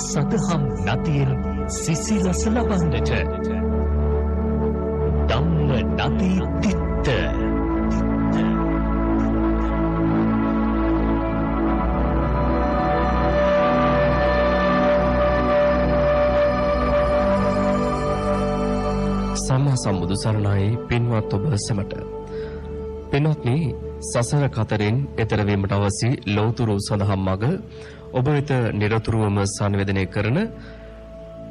සදහම් නතියෙන් සිසිලස ලබන්නට ධම්ම නති තිත්ත. සම්මා සම්බුදු සරණයි පින්වත් ඔබ සැමට. පින්වත්නි, සසර කතරෙන් එතර වීමට අවශ්‍ය ලෞතුරු සඳහම් මඟ ඔබ වෙත නිරතුරුවම සංවේදනය කරන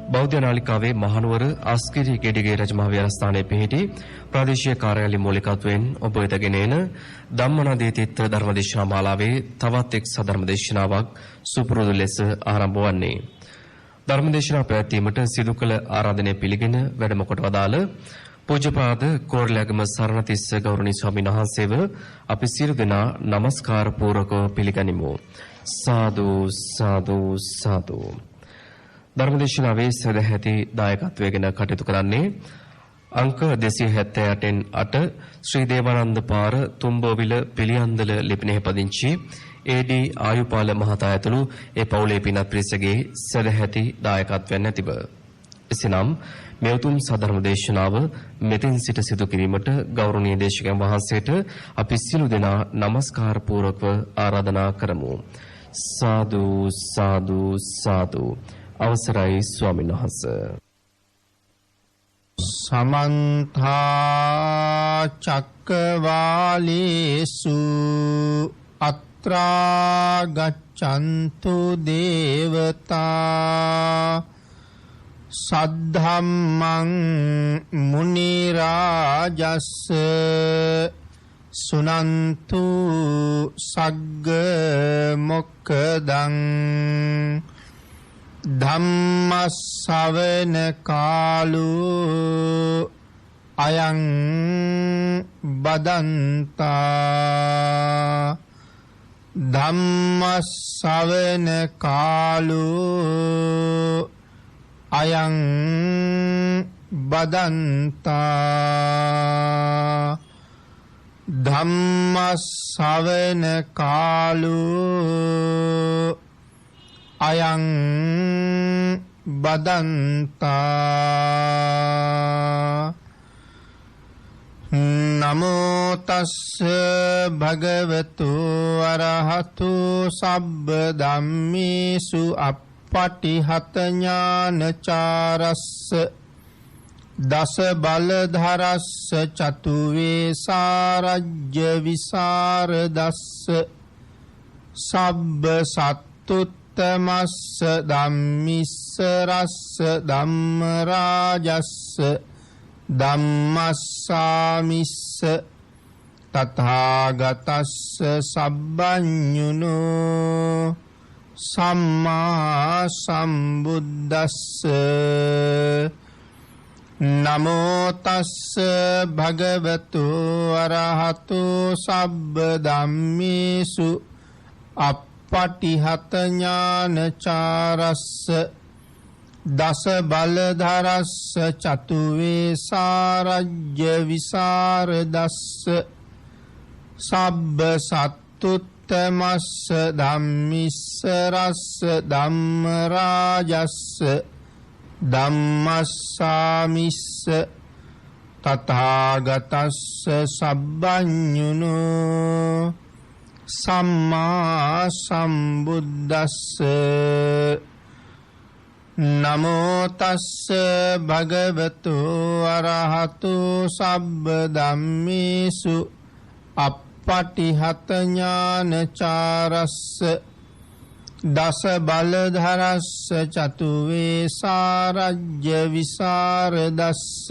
බෞද්ධ නාලිකාවේ මහනුවර අස්කිරි ගෙඩිගේ රජමහා විහාරස්ථානයේ පිහිටි ප්‍රාදේශීය කාර්යාලය මූලිකත්වයෙන් ඔබ වෙත ගෙනෙන ධම්මනදී තිත්ත ධර්මදේශනා මාලාවේ තවත් එක් සදර්ම දේශනාවක් සුපුරුදු ලෙස ආරම්භ වන්නේ. ධර්මදේශනා පැවැත්වීමට සිදු කළ ආරාධනය පිළිගෙන වැඩම කොට වදාළ පූජ්‍යපාද කෝරළෑගම සරණතිස්ස ගෞරවනීය ස්වාමීන් වහන්සේව අපි සියලු දෙනා নমස්කාර පූර්වකව පිළිගනිමු. සාදු සාදු සාදු. ධර්මදේශනාවේ සදැහැති දායකත්වයෙන් කටයුතු කරන්නේ අංක 278න් 8 ශ්‍රී දේවානන්ද පාර තුම්බෝවිල පිළියන්දල ලිපිණෙහි පදිංචි ඒ.ඩී. ආයුපාල මහතා ඇතුළු ඒ පවුලේ පින්වත් පිරිසගේ සදැහැති දායකත්වයන් ඇතිව එසේනම් මේ උතුම් සදර්ම දේශනාව මෙතෙන් සිට සිදු කිරීමට ගෞරවනීය දේශකයන් වහන්සේට අපි සියලු දෙනා নমස්කාර පූර්වකව ආරාධනා කරමු. සාදු සාදු සාදු. අවසරයි ස්වාමීන් වහන්සේ. සමන්ත චක්කවාලේසු අත්‍රා ගච්ඡන්තු දේවතා සද්ධම්මං මුනි රාජස්ස සුනන්තු සග්ග මොක්ඛදං ධම්ම ශ්‍රවණ කාලෝ අයං බදන්තා ධම්ම ශ්‍රවණ කාලෝ අයං බදන්තා ධම්ම ශ්‍රවණ කාලෝ අයං බදන්තා. නමෝ තස්ස භගවතු අරහතු සබ්බ ධම්මේසු අප්පටිහත ඥානචාරස්ස දස බලධරස්ස චතු වේසාරජ්‍ය විසරදස්ස සබ්බ සත්තුත්තමස්ස ධම්මිස්ස රස්ස ධම්ම රාජස්ස ධම්මස්සාමිස්ස තථාගතස්ස සබ්බඤුනෝ සම්මා සම්බුද්දස්ස. නමෝ තස්ස භගවතු අරහතු සබ්බ ධම්මේසු අප්පටිහත ඥානචාරස්ස දස බලධරස්ස චතු වේසාරජ්‍ය විසරදස්ස සබ්බ සත්තුත්තමස්ස ධම්මිස්ස රස්ස ධම්ම රාජස්ස ධම්මස්සාමිස්ස තථාගතස්ස සබ්බඤුනෝ සම්මා සම්බුද්දස්ස. නමෝ තස්ස භගවතු අරහතු සබ්බ ධම්මේසු අප්පටිහත ඥානචාරස්ස දස බලධරස්ස චතු වේසාරජ්‍ය විසරදස්ස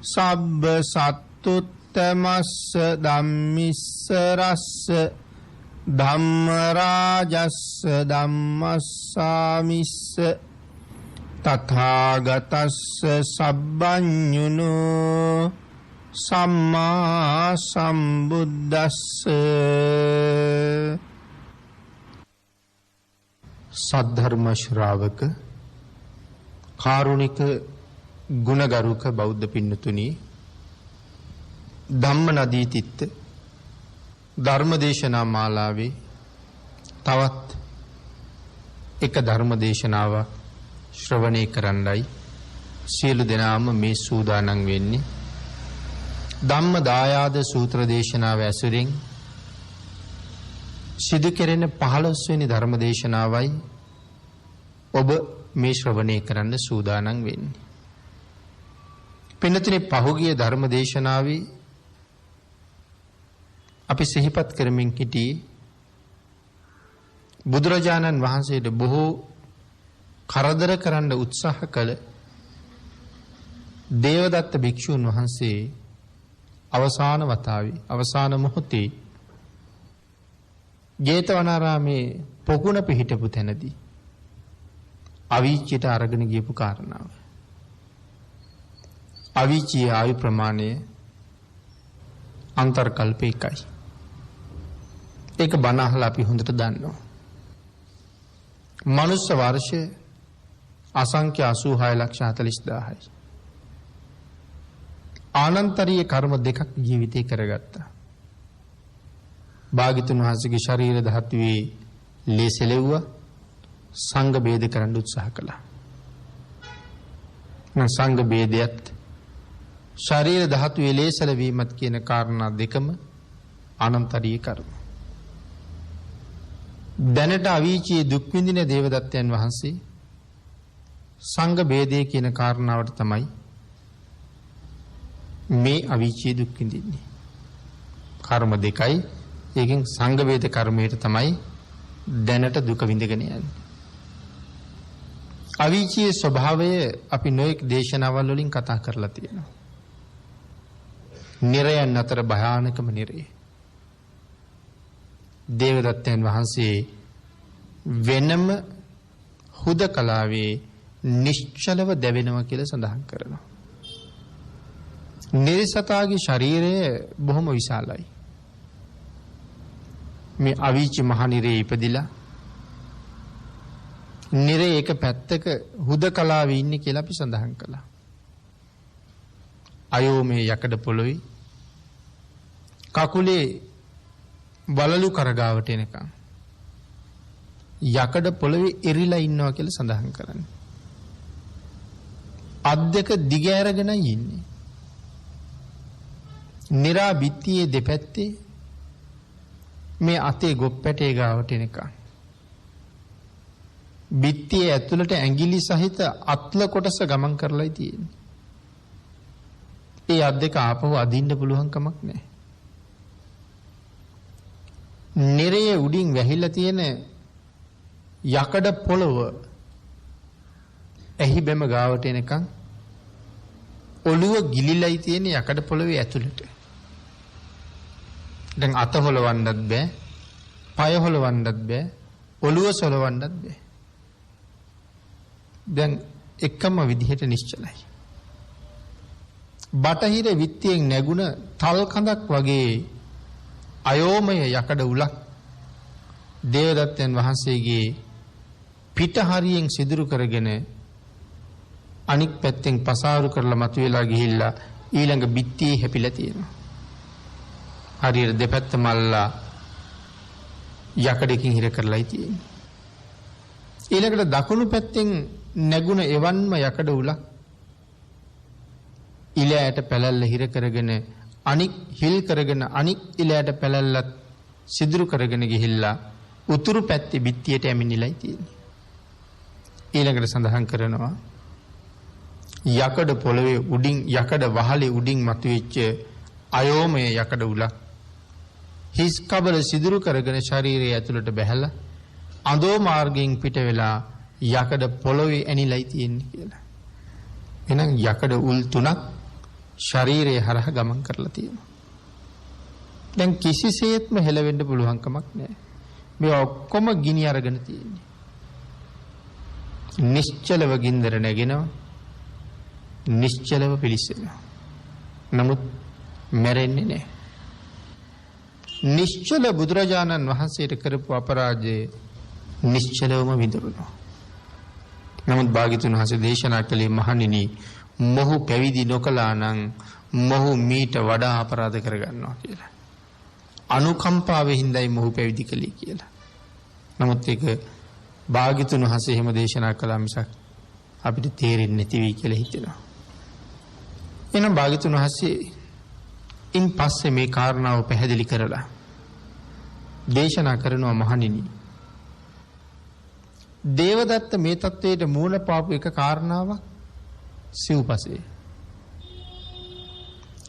සබ්බ සත්තුත්තමස්ස ධම්මිස්ස රස්ස ධම්ම රාජස්ස ධම්මස්සාමිස්ස තථාගතස්ස සබ්බඤුනෝ සම්මා සම්බුද්දස්ස. සද්ධර්ම ශ්‍රාවක කාරුණික ගුණගරුක බෞද්ධ පින්නතුනි, ධම්මනදී තිත්ත ධර්මදේශනා මාලාවේ තවත් එක ධර්ම දේශනාව ශ්‍රවණය කරන්නයි සියලු දෙනාම මේ සූදානම් වෙන්නේ. ධම්ම දායාද සූත්‍ර දේශනාව ඇසුරින් සිදු කෙරෙන 15 වෙනි ධර්ම දේශනාවයි ඔබ මේ ශ්‍රවණය කරන්න සූදානම් වෙන්නේ. පින්නතුනේ පහුගිය ධර්ම දේශනාවේ අපි සිහිපත් කරමින් සිටියේ බුදුරජාණන් වහන්සේට බොහෝ කරදර කරන්න උත්සාහ කළ දේවදත්ත භික්ෂුන් වහන්සේ අවසාන වතාවේ අවසාන මොහොතේ ජේතවනාරාමේ පොකුණ පිහිටපු තැනදී අවීචියට අරගෙන ගියපු කාරණාව. අවීචියේ ආයු ප්‍රමාණය අන්තර්කල්ප 1යි. ඒක බණ අහලා අපි හොඳට දන්නවා. මනුස්ස වර්ෂය අසංඛ්‍ය 86,40,000යි. ආනන්තරීය කර්ම දෙකක් ජීවිතේ කරගත්තා. භාග්‍යතුන් වහන්සේගේ ශරීර ධාතුවේ ලේසෙලෙව්වා සංඝ ભેද කරන්න උත්සාහ කළා. සංඝ ભેදයත් ශරීර ධාතුවේ ලේසල වීමත් කියන කාරණා දෙකම ආනන්තරීය කර්ම. දැනට අවීචියේ දුක් විඳින දේවදත්තයන් වහන්සේ සංඝ ભેදය කියන කාරණාවට තමයි මේ අවීචියේ දුක් විඳින්නේ. කර්ම දෙකයි. ඒකෙන් සංඝ ભેද කර්මයට තමයි දැනට දුක විඳගෙන යන්නේ. අවීචියේ ස්වභාවය අපි නොඑක් දේශනාවල් වලින් කතා කරලා තියෙනවා. නිරයන් අතර භයානකම නිරය. දේවදත්තයන් වහන්සේ වෙනම හුදකලාවේ නිශ්චලව දැවෙනවා කියලා සඳහන් කරනවා. නිරසතාගේ ශරීරය බොහොම විශාලයි. මේ අවීචි මහ නිරේ ඉපදිලා නිරේ එක පැත්තක හුදකලාවේ ඉන්නේ කියලා අපි සඳහන් කළා. අයෝමේ යකඩ පොළොවේ කකුලේ වලලු කරගාවට එනකම් යකඩ පොළවේ එරිලා ඉන්නවා කියලා සඳහන් කරන්නේ. අත් දෙක දිග ඇරගෙනයි ඉන්නේ. නිරා බිත්තියේ දෙපැත්තේ මේ අතේ ගොප්පැටේ ගාවට එනකම් බිත්තියේ ඇතුළට ඇඟිලි සහිත අත්ල කොටස ගමන් කරලායි තියෙන්නේ. ඒ අත් දෙක ආපහු අදින්න පුළුවන් කමක් නැහැ. නිරයේ උඩින් වැහිලා තියෙන යකඩ පොළව එහි බැම ගාවට එනකන් ඔළුව ගිලිලයි තියෙන යකඩ පොළවේ ඇතුළට. දැන් අත හොලවන්නත් බෑ, පය හොලවන්නත් බෑ, ඔළුව සොලවන්නත් බෑ. දැන් එකම විදිහට නිශ්චලයි. බටහිර විත්තියෙන් නැගුණ තල් කඳක් වගේ අයෝමය යකඩ උලක් දේවදත්තයන් වහන්සේගේ පිට හරියෙන් සිදුරු කරගෙන අනික් පැත්තෙන් පසාරු කරලා මතුවලා ගිහිල්ලා ඊළඟ බිත්තියේ හැපිලා තියෙනවා. හරියට දෙපැත්ත මල්ලා යකඩකින් හිර කරලායි තියෙන්නේ. ඊළඟට දකුණු පැත්තෙන් නැගුණ එවන්ම යකඩ උලක් ඉලෑට පැලල්ල හිර කරගෙන අනික් හිල් කරගෙන අනික් ඉලෑට පැලල්ලත් සිදුරු කරගෙන ගිහිල්ලා උතුරු පැත්තේ බිත්තියට ඇමිනිලයි තියෙන්නේ. ඊළඟට සඳහන් කරනවා යකඩ පොළවේ උඩින් යකඩ වහලේ උඩින් මතුවෙච්ච අයෝමය යකඩ උලක් හිස් කබල සිදුරු කරගෙන ශරීරය ඇතුළට බැහැලා අඳෝ මාර්ගයෙන් පිට වෙලා යකඩ පොළවේ ඇනිලයි තියෙන්නේ කියලා. එහෙනම් යකඩ උල් තුනක් ශරීරය හරහා ගමන් කරලා තියෙනවා. දැන් කිසිසේත්ම හෙලවෙන්න පුළුවන් කමක් නැහැ. මේ ඔක්කොම ගිනි අරගෙන තියෙන්නේ. නිශ්චලව ගින්දර නැගෙනවා. නිශ්චලව පිලිසෙනවා. නමුත් මැරෙන්නේ නැහැ. නිශ්චල බුදුරජාණන් වහන්සේට කරපු අපරාජය නිශ්චලවම විඳවනවා. නමුත් භාග්‍යතුන් වහන්සේ දේශනා කළේ මහණෙනි මොහු පැවිදි නොකළා නම් මොහු මීට වඩා අපරාධ කරගන්නවා කියලා. අනුකම්පාවෙන් හින්දායි මොහු පැවිදි කළේ කියලා. නමුත් ඒක භාග්‍යතුන් වහන්සේ එහෙම දේශනා කළා මිසක් අපිට තේරෙන්නේ නැති වෙයි කියලා හිතෙනවා. එහෙනම් භාග්‍යතුන් වහන්සේ ඉන් පස්සේ මේ කාරණාව පැහැදිලි කරලා දේශනා කරනවා මහණෙනි. දේවදත්ත මේ தത്വයට මූණ පාපු එක කාරණාවක් සිව්පසේ.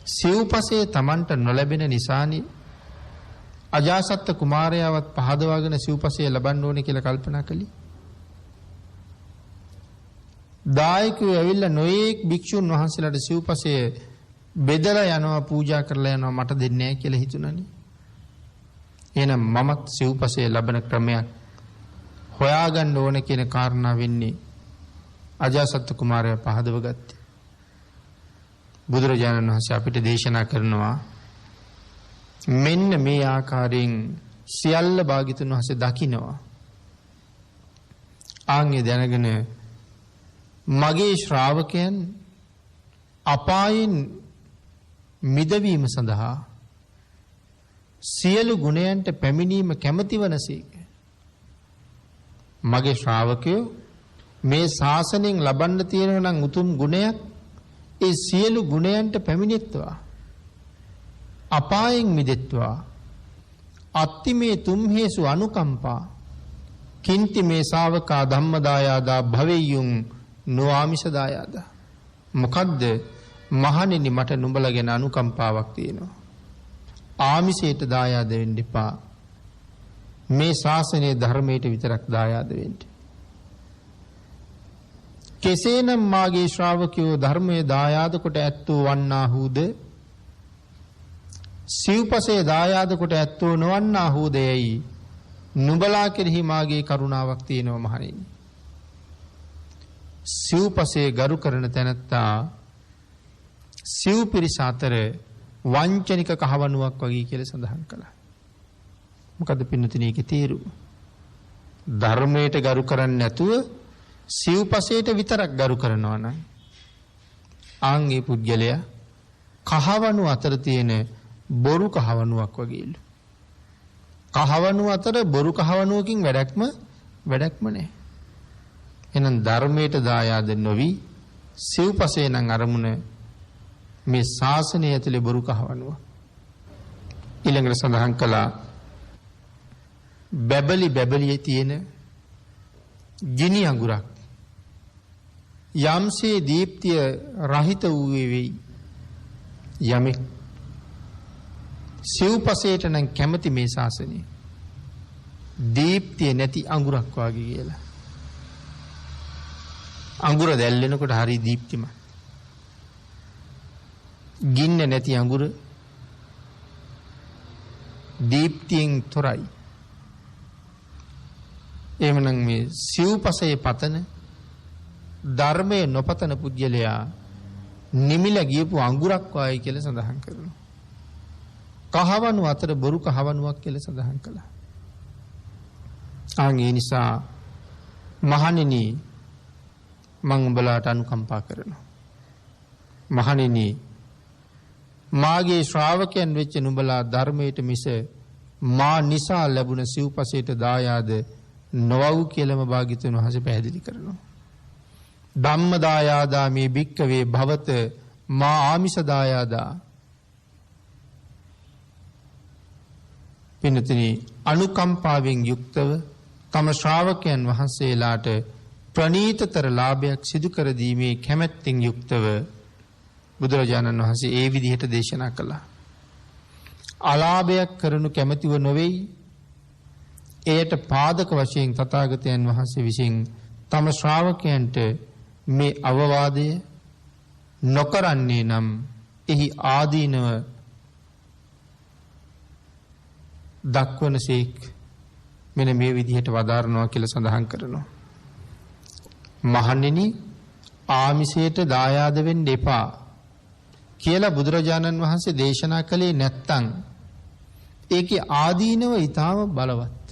සිව්පසේ Tamanට නොලැබෙන නිසානේ අජාසත් කුමාරයාවත් පහදවාගෙන සිව්පසේ ලබන්න ඕනේ කියලා කල්පනා කළේ. දායකයෝ ඇවිල්ලා නොයේක් භික්ෂුන් වහන්සේලාට සිව්පසේ බෙදලා යනවා පූජා කරලා යනවා මට දෙන්නේ නැහැ කියලා හිතුණානේ. එහෙනම් මමත් සිව්පසේ ලබන ක්‍රමයක් හොයාගන්න ඕන කියන කාරණා වෙන්නේ අජාසත් කුමාරයා පහදව ගත්තේ. බුදුරජාණන් වහන්සේ අපිට දේශනා කරනවා මෙන්න මේ ආකාරයෙන් සියල්ල භාග්‍යතුන් වහන්සේ දකිනවා. ආන්ගේ දැනගෙන මගේ ශ්‍රාවකයන් අපායෙන් මිදවීම සඳහා සියලු ගුණයන්ට පැමිණීම කැමැති වනසේක. මගේ ශ්‍රාවකයෝ මේ ශාසනයෙන් ලබන්න තියෙන නම් උතුම් ගුණයක් ඒ සියලු ගුණයන්ට පැමිණෙත්වා අපායෙන් මිදෙත්වා අත්ති මේ තුම්හේසු අනුකම්පා කින්ති මේ ශාවකා ධම්මදායාදා භවෙය්‍යුං නොආමිෂ දායාදා. මොකද්ද මහණෙනි මට නුඹලා ගැන අනුකම්පාවක් තියෙනවා. ආමිෂයට දායාද වෙන්න එපා. මේ ශාසනයේ ධර්මයට විතරක් දායාද වෙන්න. කෙසේනම් මාගේ ශ්‍රාවකයෝ ධර්මයේ දායාද කොට ඇත්තෝ වන්නාහුද සිව්පසේ දායාද කොට ඇත්තෝ නොවන්නාහුදයයි නුඹලා කෙරෙහි මාගේ කරුණාවක් තියෙනවා මහණෙනි. සිව්පසේ ගරු කරන තැනැත්තා සිව් පිරිස අතර වංචනික කහවණුවක් වගේ කියලා සඳහන් කළා. මොකද පින්නතුනි ඒකේ තේරුම? ධර්මයට ගරු කරන්නේ නැතුව සිව්පසේට විතරක් ගරු කරනවා නම් ආන්ගේ පුද්ගලයා කහවණු අතර තියෙන බොරු කහවණුවක් වගේලු. කහවණු අතර බොරු කහවණුවකින් වැඩක්ම නැහැ. එහෙනම් ධර්මයට දායාද නොවි සිව්පසේ නම් අරමුණ මේ ශාසනය ඇතුලේ බොරු කහවණුව. ඊළඟට සඳහන් කළා බැබලියේ තියෙන ගිනි අඟුරක් යම්සේ දීප්තිය රහිත වූ වෙයි. යමෙක් සිව්පසේට නම් කැමති මේ ශාසනය දීප්තිය නැති අඟුරක් වගේ කියලා. අඟුර දැල්ලෙනකොට හරි දීප්තිමත්. ගින්න නැති අඟුර දීප්තියෙන් තොරයි. එහෙමනම් මේ සිව්පසේ පතන ධර්මයේ නොපතන පුජ්‍යලයා නිමිල ගියපු අඟුරක් වයි කියලා සඳහන් කරනවා. කහවණු අතර බොරු කහවණුවක් කියලා සඳහන් කළා. ඒ නිසා මහණෙනි මම උඹලාට අනුකම්පා කරනවා. මහණෙනි මාගේ ශ්‍රාවකයන් වෙච්ච නුඹලා ධර්මයට මිස මා නිසා ලැබුණ සිව්පසේට දායාද නොවව් කියලාම භාග්‍යතුන් වහන්සේ පැහැදිලි කරනවා. ධම්ම දායාදා මේ භික්කවේ භවත මා ආමිෂ දායාදා. පින්නතුනි අනුකම්පාවෙන් යුක්තව තම ශ්‍රාවකයන් වහන්සේලාට ප්‍රණීතතර ලාභයක් සිදු කර දීමේ කැමැත්තෙන් යුක්තව බුදුරජාණන් වහන්සේ ඒ විදිහට දේශනා කළා. අලාභයක් කරනු කැමැතිව නොවේයි. එයට පාදක වශයෙන් තථාගතයන් වහන්සේ විසින් තම ශ්‍රාවකයන්ට මේ අවවාදය නොකරන්නේ නම් එහි ආදීනව දක්වනසේක් මෙන්න මේ විදිහට වදාරනවා කියලා සඳහන් කරනවා. මහණෙනි ආමිෂයට දායාද වෙන්න එපා කියලා බුදුරජාණන් වහන්සේ දේශනා කළේ නැත්තම් ඒකේ ආදීනව ඊටාම බලවත්.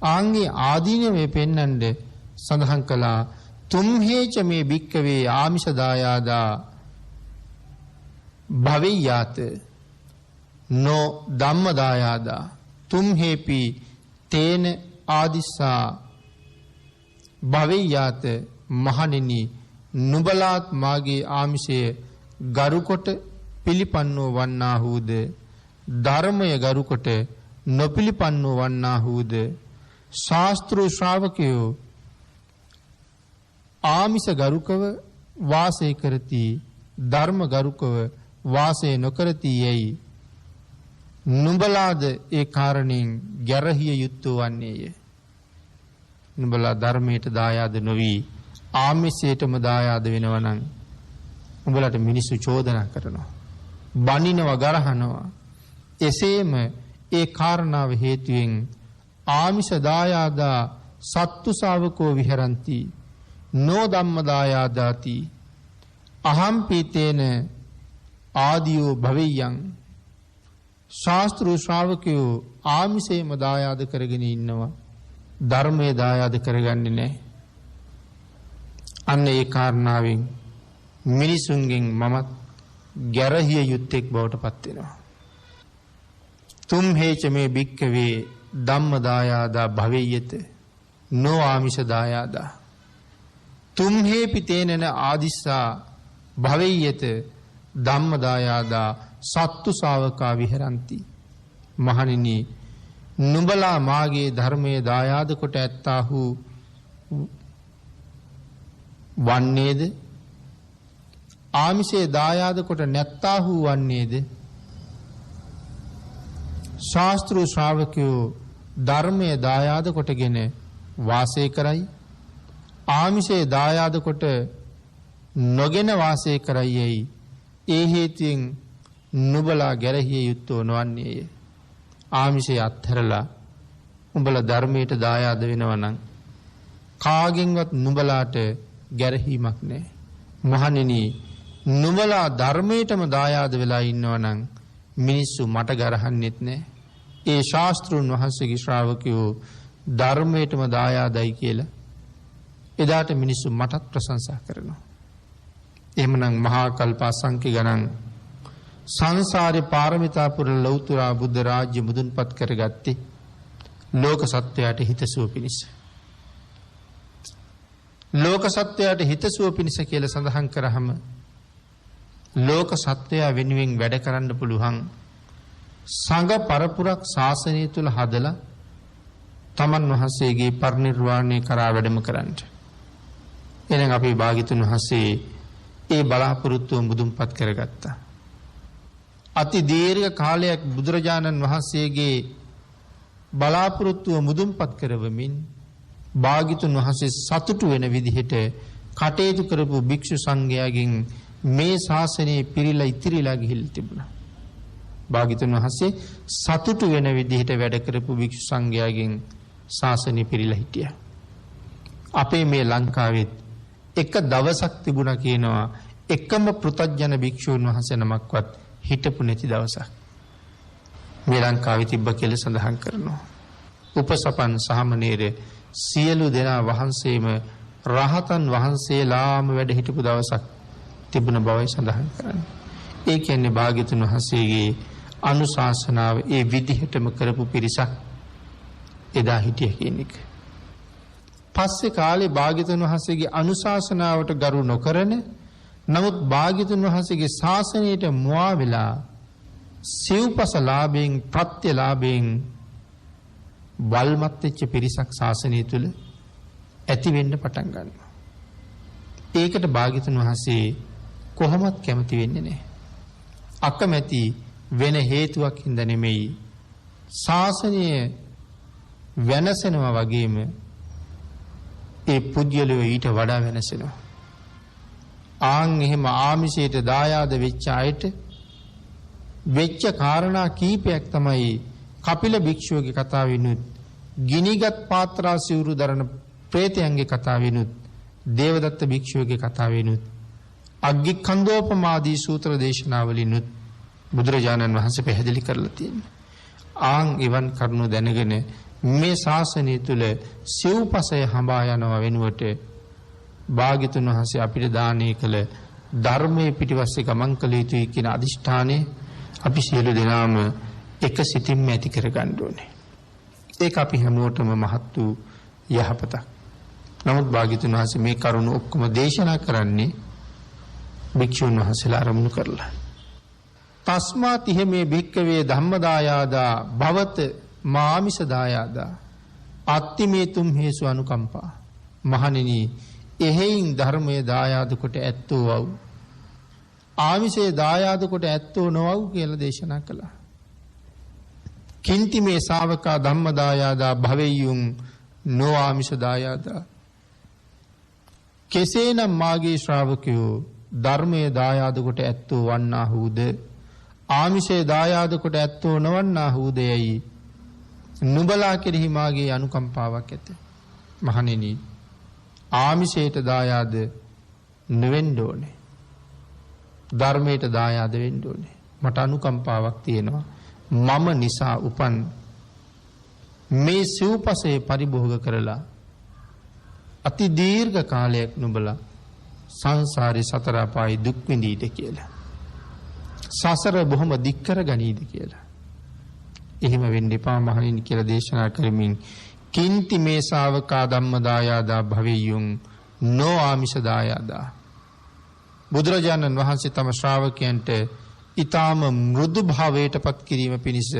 ආන්ගේ ආදීනවේ පෙන්වන්න සඳහන් කළා තුම්හේච මේ භික්කවේ ආමිෂ දායාදා භවෙය්‍යාත නෝ ධම්ම දායාදා තුම්හේපි තේන ආදිස්සා භවෙය්‍යාත මහණෙනි නුඹලාත් මාගේ ආමිෂය ගරුකොට පිළිපන්නෝ වන්නාහුද ධර්මය ගරුකොට නොපිළිපන්නෝ වන්නාහුද ශාස්ත්‍රීය ශ්‍රාවකයෝ ආමිෂ ගරුකව වාසය කරති ධර්ම ගරුකව වාසය නොකරති යයි නුඹලාද ඒ කාරණෙන් ගැරහිය යුත්තෝ වන්නේය. නුඹලා ධර්මයට දායාද නොවි ආමිෂයටම දායාද වෙනවා නම් උඹලට මිනිස්සු චෝදනා කරනවා බනිනවා ගරහනවා. එසේම ඒ කාරණාව හේතුවෙන් ආමිෂ දායාදා සත්තු ශාවකෝ විහරಂತಿ නෝ ධම්ම දායාදාති අහම්පීතේන ආදියෝ භවෙය්‍යං ශාස්ත්‍රීය ශ්‍රාවකයෝ ආමිෂේම දායාද කරගෙන ඉන්නවා ධර්මයේ දායාද කරගන්නේ නැහැ. අන්න ඒ කාරණාවෙන් මිනිසුන්ගෙන් මමත් ගැරහිය යුත්තේක් බවට පත් වෙනවා. තුම් හේච මේ භික්කවේ ධම්ම දායාදා භවෙය්‍යත නෝ ආමිෂ දායාදා තුම් හේපි තේනන ආදිස්සා භවෙය්‍යත ධම්ම දායාදා සත්තු ශාවකා විහරಂತಿ. මහණෙනි නුඹලා මාගේ ධර්මයේ දායාද කොට ඇත්තාහු වන්නේද ආමිෂයේ දායාද කොට නැත්තාහු වන්නේද? ශාස්ත්‍රීය ශ්‍රාවකයෝ ධර්මයේ දායාද කොටගෙන වාසය කරයි ආමිෂයේ දායාද කොට නොගෙන වාසය කරයි. ඒ හේතුවෙන් නුඹලා ගැරහිය යුත්තෝ නොවන්නේය. ආමිෂය අත්හැරලා උඹලා ධර්මයට දායාද වෙනවා නම් කාගෙන්වත් නුඹලාට ගැරහීමක් නැහැ. මහණෙනි නුඹලා ධර්මයටම දායාද වෙලා ඉන්නවා නම් මිනිස්සු මට ගරහන්නෙත් නැහැ. ඒ ශාස්ත්‍රුන් වහන්සේගේ ශ්‍රාවකයෝ ධර්මයටම දායාදයි කියලා එදාට මිනිස්සු මටත් ප්‍රශංසා කරනවා. එහෙමනම් මහා කල්ප අසංඛ්‍ය ගණන් සංසාරේ පාරමිතා පුරන ලෞතර බුද්ධ රාජ්‍ය මුදුන්පත් කරගත්තේ ලෝක සත්වයාට හිතසුව පිණිස. ලෝක සත්වයාට හිතසුව පිණිස කියලා සඳහන් කරාම ලෝක සත්වයා වෙනුවෙන් වැඩ කරන්න පුළුවන් සංඝ පරපුරක් ශාසනය තුල හදලා තමන් වහන්සේගේ පරිනිර්වාණය කරා වැඩම කරන්න. එහෙනම් අපේ භාග්‍යතුන් වහන්සේ ඒ බලාපොරොත්තුව මුදුන්පත් කරගත්තා. අති දීර්ඝ කාලයක් බුදුරජාණන් වහන්සේගේ බලාපොරොත්තුව මුදුන්පත් කරවමින් භාග්‍යතුන් වහන්සේ සතුටු වෙන විදිහට කටයුතු කරපු භික්ෂු සංඝයාගෙන් මේ ශාසනය පිරීලා ඉතිරිලා ගිහිල්ලා තිබුණා. භාග්‍යතුන් වහන්සේ සතුටු වෙන විදිහට වැඩ කරපු භික්ෂු සංඝයාගෙන් ශාසනය පිරීලා හිටියා. අපේ මේ ලංකාවෙත් එක දවසක් තිබුණා කියනවා එකම පෘථග්ජන භික්ෂුන් වහන්සේ නමක්වත් හිටපු නැති දවසක් මේ ලංකාවේ තිබ්බ කියලා සඳහන් කරනවා. උපසපන් සාමණේර සියලු දෙනා වහන්සේම රහතන් වහන්සේලාම වැඩ හිටපු දවසක් තිබුණ බවයි සඳහන් කරන්නේ. ඒ කියන්නේ භාග්‍යතුන් වහන්සේගේ අනුශාසනාව ඒ විදිහටම කරපු පිරිසක් එදා හිටිය කියන එක. පස්සේ කාලේ භාග්‍යතුන් වහන්සේගේ අනුශාසනාවට ගරු නොකරන නමුත් භාග්‍යතුන් වහන්සේගේ ශාසනයට මුවා වෙලා සිව්පස ලාභයෙන් ප්‍රත්‍ය ලාභයෙන් වල්මත් වෙච්ච පිරිසක් ශාසනය තුල ඇති වෙන්න පටන් ගන්නවා. ඒකට භාග්‍යතුන් වහන්සේ කොහොමත් කැමති වෙන්නේ නැහැ. අකමැති වෙන හේතුවක් හින්දා නෙමෙයි. ශාසනය වෙනසනවා වගේම ඒ පුද්ගලයෝ ඊට වඩා වෙනසෙනවා. ආන් එහෙම ආමිෂයට දායාද වෙච්ච අයට වෙච්ච කාරණා කීපයක් තමයි කපිල භික්ෂුවගේ කතාවෙනුත් ගිනිගත් පාත්‍රා සිවුරු දරන ප්‍රේතයන්ගේ කතාවෙනුත් දේවදත්ත භික්ෂුවගේ කතාවෙනුත් අග්ගිකන්දෝපමාදී සූත්‍ර දේශනාවලිනුත් බුදුරජාණන් වහන්සේ පැහැදිලි කරලා තියෙනවා. ආන් එවන් කරුණු දැනගෙන මේ ශාසනය තුල සිව්පසය හඹා යනවා වෙනුවට භාග්‍යතුන් වහන්සේ අපිට දානය කළ ධර්මයේ පිටිපස්සේ ගමන් කළ යුතුයි කියන අදිෂ්ඨානය අපි සියලු දෙනාම එක සිතින්ම ඇති කරගන්න ඕනේ. ඒක අපි හැමෝටම මහත් වූ යහපතක්. නමුත් භාග්‍යතුන් වහන්සේ මේ කරුණ ඔක්කොම දේශනා කරන්නේ භික්ෂුන් වහන්සේලා ආරමුණු කරලා. තස්මාත් ඉහ මේ භික්කවේ ධම්මදායාදා භවත මාමිස දායාදා අත්ති මේ තුම් හේසු අනුකම්පා. මහණෙනි එහෙයින් ධර්මයේ දායාද කොට ඇත්තෝ වව් ආමිෂයේ දායාද කොට ඇත්තෝ නොවව් කියලා දේශනා කළා. කිංති මේ ශාවකා ධම්මදායාදා භවෙය්‍යුං නෝ ආමිෂ දායාදා. කෙසේනම් මාගේ ශ්‍රාවකයෝ ධර්මයේ දායාද කොට ඇත්තෝ වන්නාහුද ආමිෂයේ දායාද කොට ඇත්තෝ නොවන්නාහුදයයි නුඹලා කෙරෙහි මාගේ අනුකම්පාවක් ඇත. මහණෙනි ආමිෂයට දායාද නොවෙන්න ඕනේ. ධර්මයට දායාද වෙන්න ඕනේ. මට අනුකම්පාවක් තියෙනවා. මම නිසා උපන් මේ සිව්පසේ පරිභෝග කරලා අති දීර්ඝ කාලයක් නුඹලා සංසාරේ සතර අපායි දුක් විඳීද කියලා. සසර බොහොම දික් කර ගනීද කියලා. එහෙම වෙන්න එපා මහණෙනි කියලා දේශනා කරමින් කිංති මේ ශාවකා ධම්මදායාදා භවෙය්‍යුං නෝ ආමිෂ දායාදා. බුදුරජාණන් වහන්සේ තම ශ්‍රාවකයන්ට ඊටාම මෘදු භාවයට පත් කිරීම පිණිස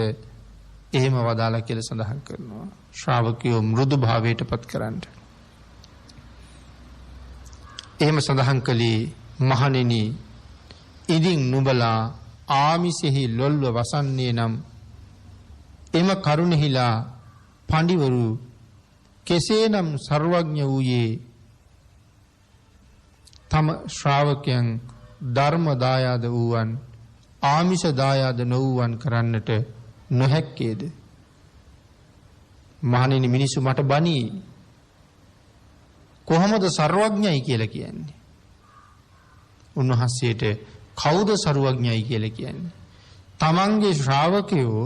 එහෙම වදාලා කියලා සඳහන් කරනවා. ශ්‍රාවකයෝ මෘදු භාවයට පත් කරන්න. එහෙම සඳහන් කළේ මහණෙනි ඉදින් නුඹලා ආමිෂෙහි ලොල්ව වසන්නේ නම් එම කරුණෙහිලා පඬිවරු කෙසේනම් සර්වඥ වූයේ තම ශ්‍රාවකයන් ධර්ම දායාද වූවන් ආමිෂ දායාද නොවූවන් කරන්නට නොහැක්කේද. මහණෙනි මිනිස්සු මට බණී කොහොමද සර්වඥයි කියලා කියන්නේ. උන්වහන්සේට කවුද සර්වඥයි කියලා කියන්නේ. තමන්ගේ ශ්‍රාවකයෝ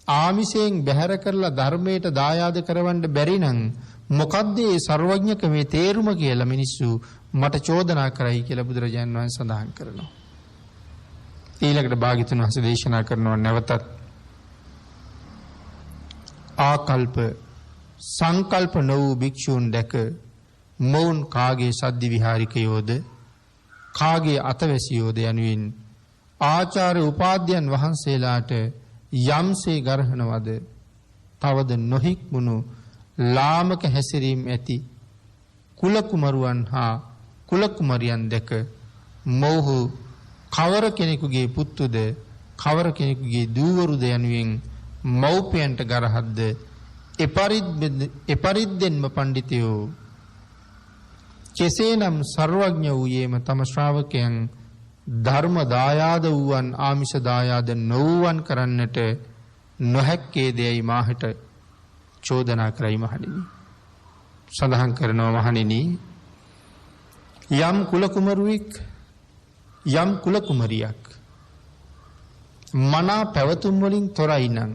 ආමිෂයෙන් බැහැර කරලා ධර්මයට දායාද කරවන්න බැරි නම් මොකද්ද මේ සර්වඥකමේ තේරුම කියලා මිනිස්සු මට චෝදනා කරයි කියලා බුදුරජාණන් වහන්සේ සඳහන් කරනවා. ඊළඟට භාග්‍යතුන් වහන්සේ දේශනා කරනවා නැවතත් ආකල්ප සංකල්ප නො වූ භික්ෂූන් දැක මොවුන් කාගේ සද්දි විහාරිකයෝද කාගේ අතවැසියෝද යනුවෙන් ආචාර්ය උපාධ්‍යයන් වහන්සේලාට යම්සේ ගරහනවද තවද නොහික්මුණු ලාමක හැසිරීම් ඇති කුල කුමරුවන් හා කුල කුමරියන් දැක මොහු කවර කෙනෙකුගේ පුතුද කවර කෙනෙකුගේ දූවරුද යනුවෙන් මව්පියන්ට ගරහද්ද එපරිද්දෙන්ම පඬිතයෝ කෙසේනම් සර්වඥ වූයේම තම ශ්‍රාවකයන් ධර්ම දායාද වූවන් ආමිෂ දායාද නොවූවන් කරන්නට නොහැක්කේ දෙයයි මාහට චෝදනා කරයි මහණෙනි. සඳහන් කරනවා මහණෙනි යම් කුල කුමරුවෙක් යම් කුල කුමරියක් මනා පැවතුම් වලින් තොරයි නම්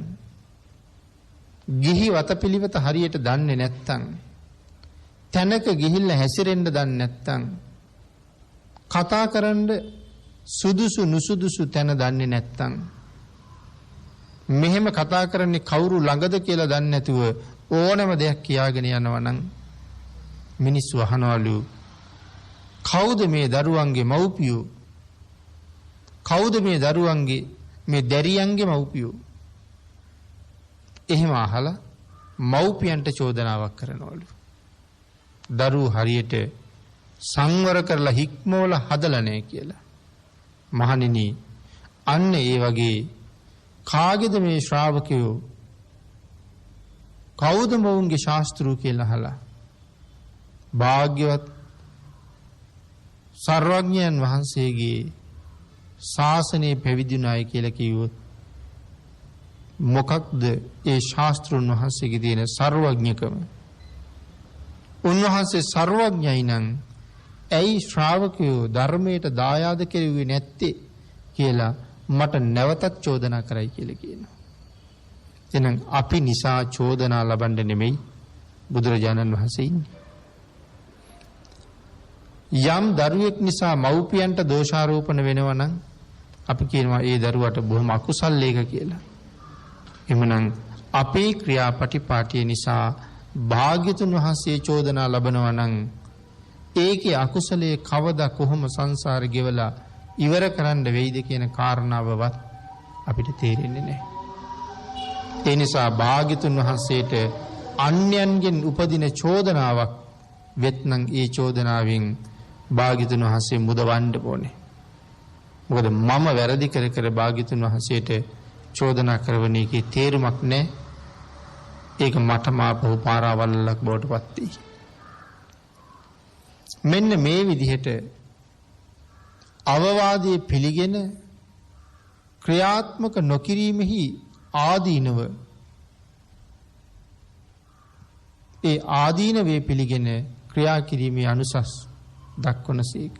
ගිහි වතපිලිවෙත හරියට දන්නේ නැත්තම් තැනක ගිහිල්ලා හැසිරෙන්න දන්නේ නැත්තම් කතා කරන්න සුදුසු නුසුදුසු තැන දන්නේ නැත්තම් මෙහෙම කතා කරන්නේ කවුරු ළඟද කියලා දන්නේ නැතුව ඕනම දෙයක් කියාගෙන යනවා නම් මිනිස්සු අහනවලු කවුද මේ දරුවන්ගේ මව්පියෝ කවුද මේ දරුවන්ගේ මේ දැරියන්ගේ මව්පියෝ එහෙම අහලා මව්පියන්ට චෝදනාවක් කරනවලු දරුවෝ හරියට සංවර කරලා හික්මවල හදලා නැහැ කියලා. මහණෙනි අන්න ඒ වගේ කාගේද මේ ශ්‍රාවකයෝ කවුද මොවුන්ගේ ශාස්ත්‍රූ කියලා අහලා භාග්‍යවත් සර්වඥයන් වහන්සේගේ ශාසනය පැවිදුණායි කියලා කිව්වොත් මොකක්ද ඒ ශාස්ත්‍රුන් වහන්සේගේ තියෙන සර්වඥකම? උන්වහන්සේ සර්වඥයි නම් ඇයි ශ්‍රාවකයෝ ධර්මයට දායාද කෙරුවේ නැත්තේ කියලා මට නැවතත් චෝදනා කරයි කියලා කියනවා. එහෙනම් අපි නිසා චෝදනා ලබන්න නෙමෙයි බුදුරජාණන් වහන්සේ ඉන්නේ. යම් දරුවෙක් නිසා මව්පියන්ට දෝෂාරෝපණ වෙනවා නම් අපි කියනවා ඒ දරුවට බොහොම අකුසල් ලේක කියලා. එhmenan අපේ ක්‍රියාපටිපාටිය නිසා භාග්‍යතුන් වහන්සේ චෝදනා ලබනවා නම් ඒකේ අකුසලයේ කවදා කොහොම සංසාර ගෙවලා ඉවර කරන්න වෙයිද කියන කාරණාවවත් අපිට තේරෙන්නේ නැහැ. ඒ නිසා භාග්‍යතුන් වහන්සේට අන්‍යයන්ගෙන් උපදින චෝදනාවක් වෙත්නම් ඒ චෝදනාවෙන් භාග්‍යතුන් වහන්සේ මුදවන්න ඕනේ. මොකද මම වැරදි කර කර භාග්‍යතුන් වහන්සේට චෝදනා කරන එකේ තේරුමක් නැහැ. ඒක මට මාපහු පාරාවල්ලක් බවට පත් වෙයි. මෙන්න මේ විදිහට අවවාදයේ පිළිගෙන ක්‍රියාත්මක නොකිරීමෙහි ආදීනව ඒ ආදීනවේ පිළිගෙන ක්‍රියා කිරීමේ අනුසස් දක්වනසේක.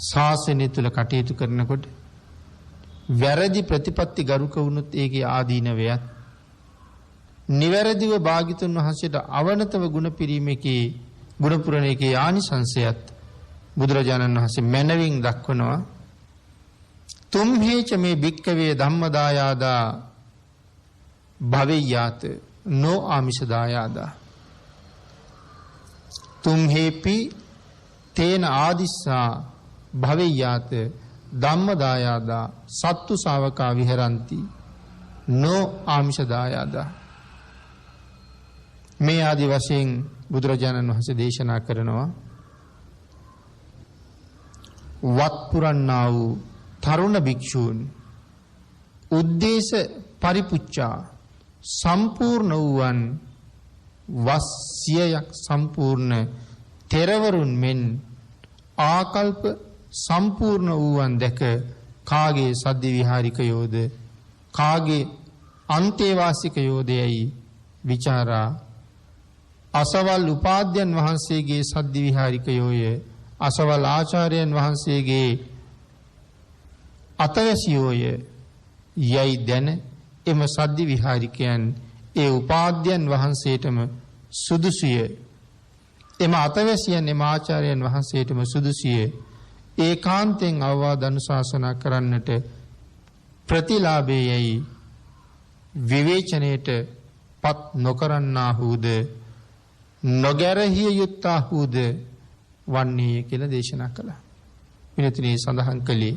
ශාසනය තුල කටයුතු කරනකොට වැරදි ප්‍රතිපත්ති ගරුක වුණොත් ඒකේ ආදීනවයත් නිවැරදිව භාග්‍යතුන් වහන්සේට අවනතව ගුණ පිරීමේකේ ගුණ පුරණේකේ ආනිසංසයත් බුදුරජාණන් වහන්සේ මැනවින් දක්වනවා. තුම්හේච මේ භික්කවේ ධම්මදායාදා භවෙය්‍යාත නෝ ආමිෂදායාදා තුම්හේපි තේන ආදිස්සා භවෙය්‍යාත ධම්මදායාදා සත්තු ශාවකා විහරಂತಿ නෝ ආමිෂදායාදා. මේ ආදි වශයෙන් බුදුරජාණන් වහන්සේ දේශනා කරනවා වත් පුරන්නා වූ තරුණ භික්ෂූන් උද්දේශ පරිපුච්ඡා සම්පූර්ණ වූවන් වස්සියක් සම්පූර්ණ තෙරවරුන් මෙන් ආකල්ප සම්පූර්ණ වූවන් දැක කාගේ සද්දි විහාරිකයෝද කාගේ අන්තේවාසිකයෝදයයි විචාරා අසවල් උපාධ්‍යයන් වහන්සේගේ සද්දි විහාරිකයෝය අසවල් ආචාර්යයන් වහන්සේගේ අතවැසියෝය යයි දැන එම සද්දි විහාරිකයන් ඒ උපාධ්‍යයන් වහන්සේටම සුදුසුය. එම අතවැසියන් එම ආචාර්යයන් වහන්සේටම සුදුසුය. ඒකාන්තයෙන් අවවාද අනුශාසනා කරන්නට ප්‍රතිලාභයයි විවේචනයේට පත් නොකරන්නාහුද නොගැරහිය යුත්තාහුද වන්නේ කියලා දේශනා කළා. විනතුනේ සඳහන් කළේ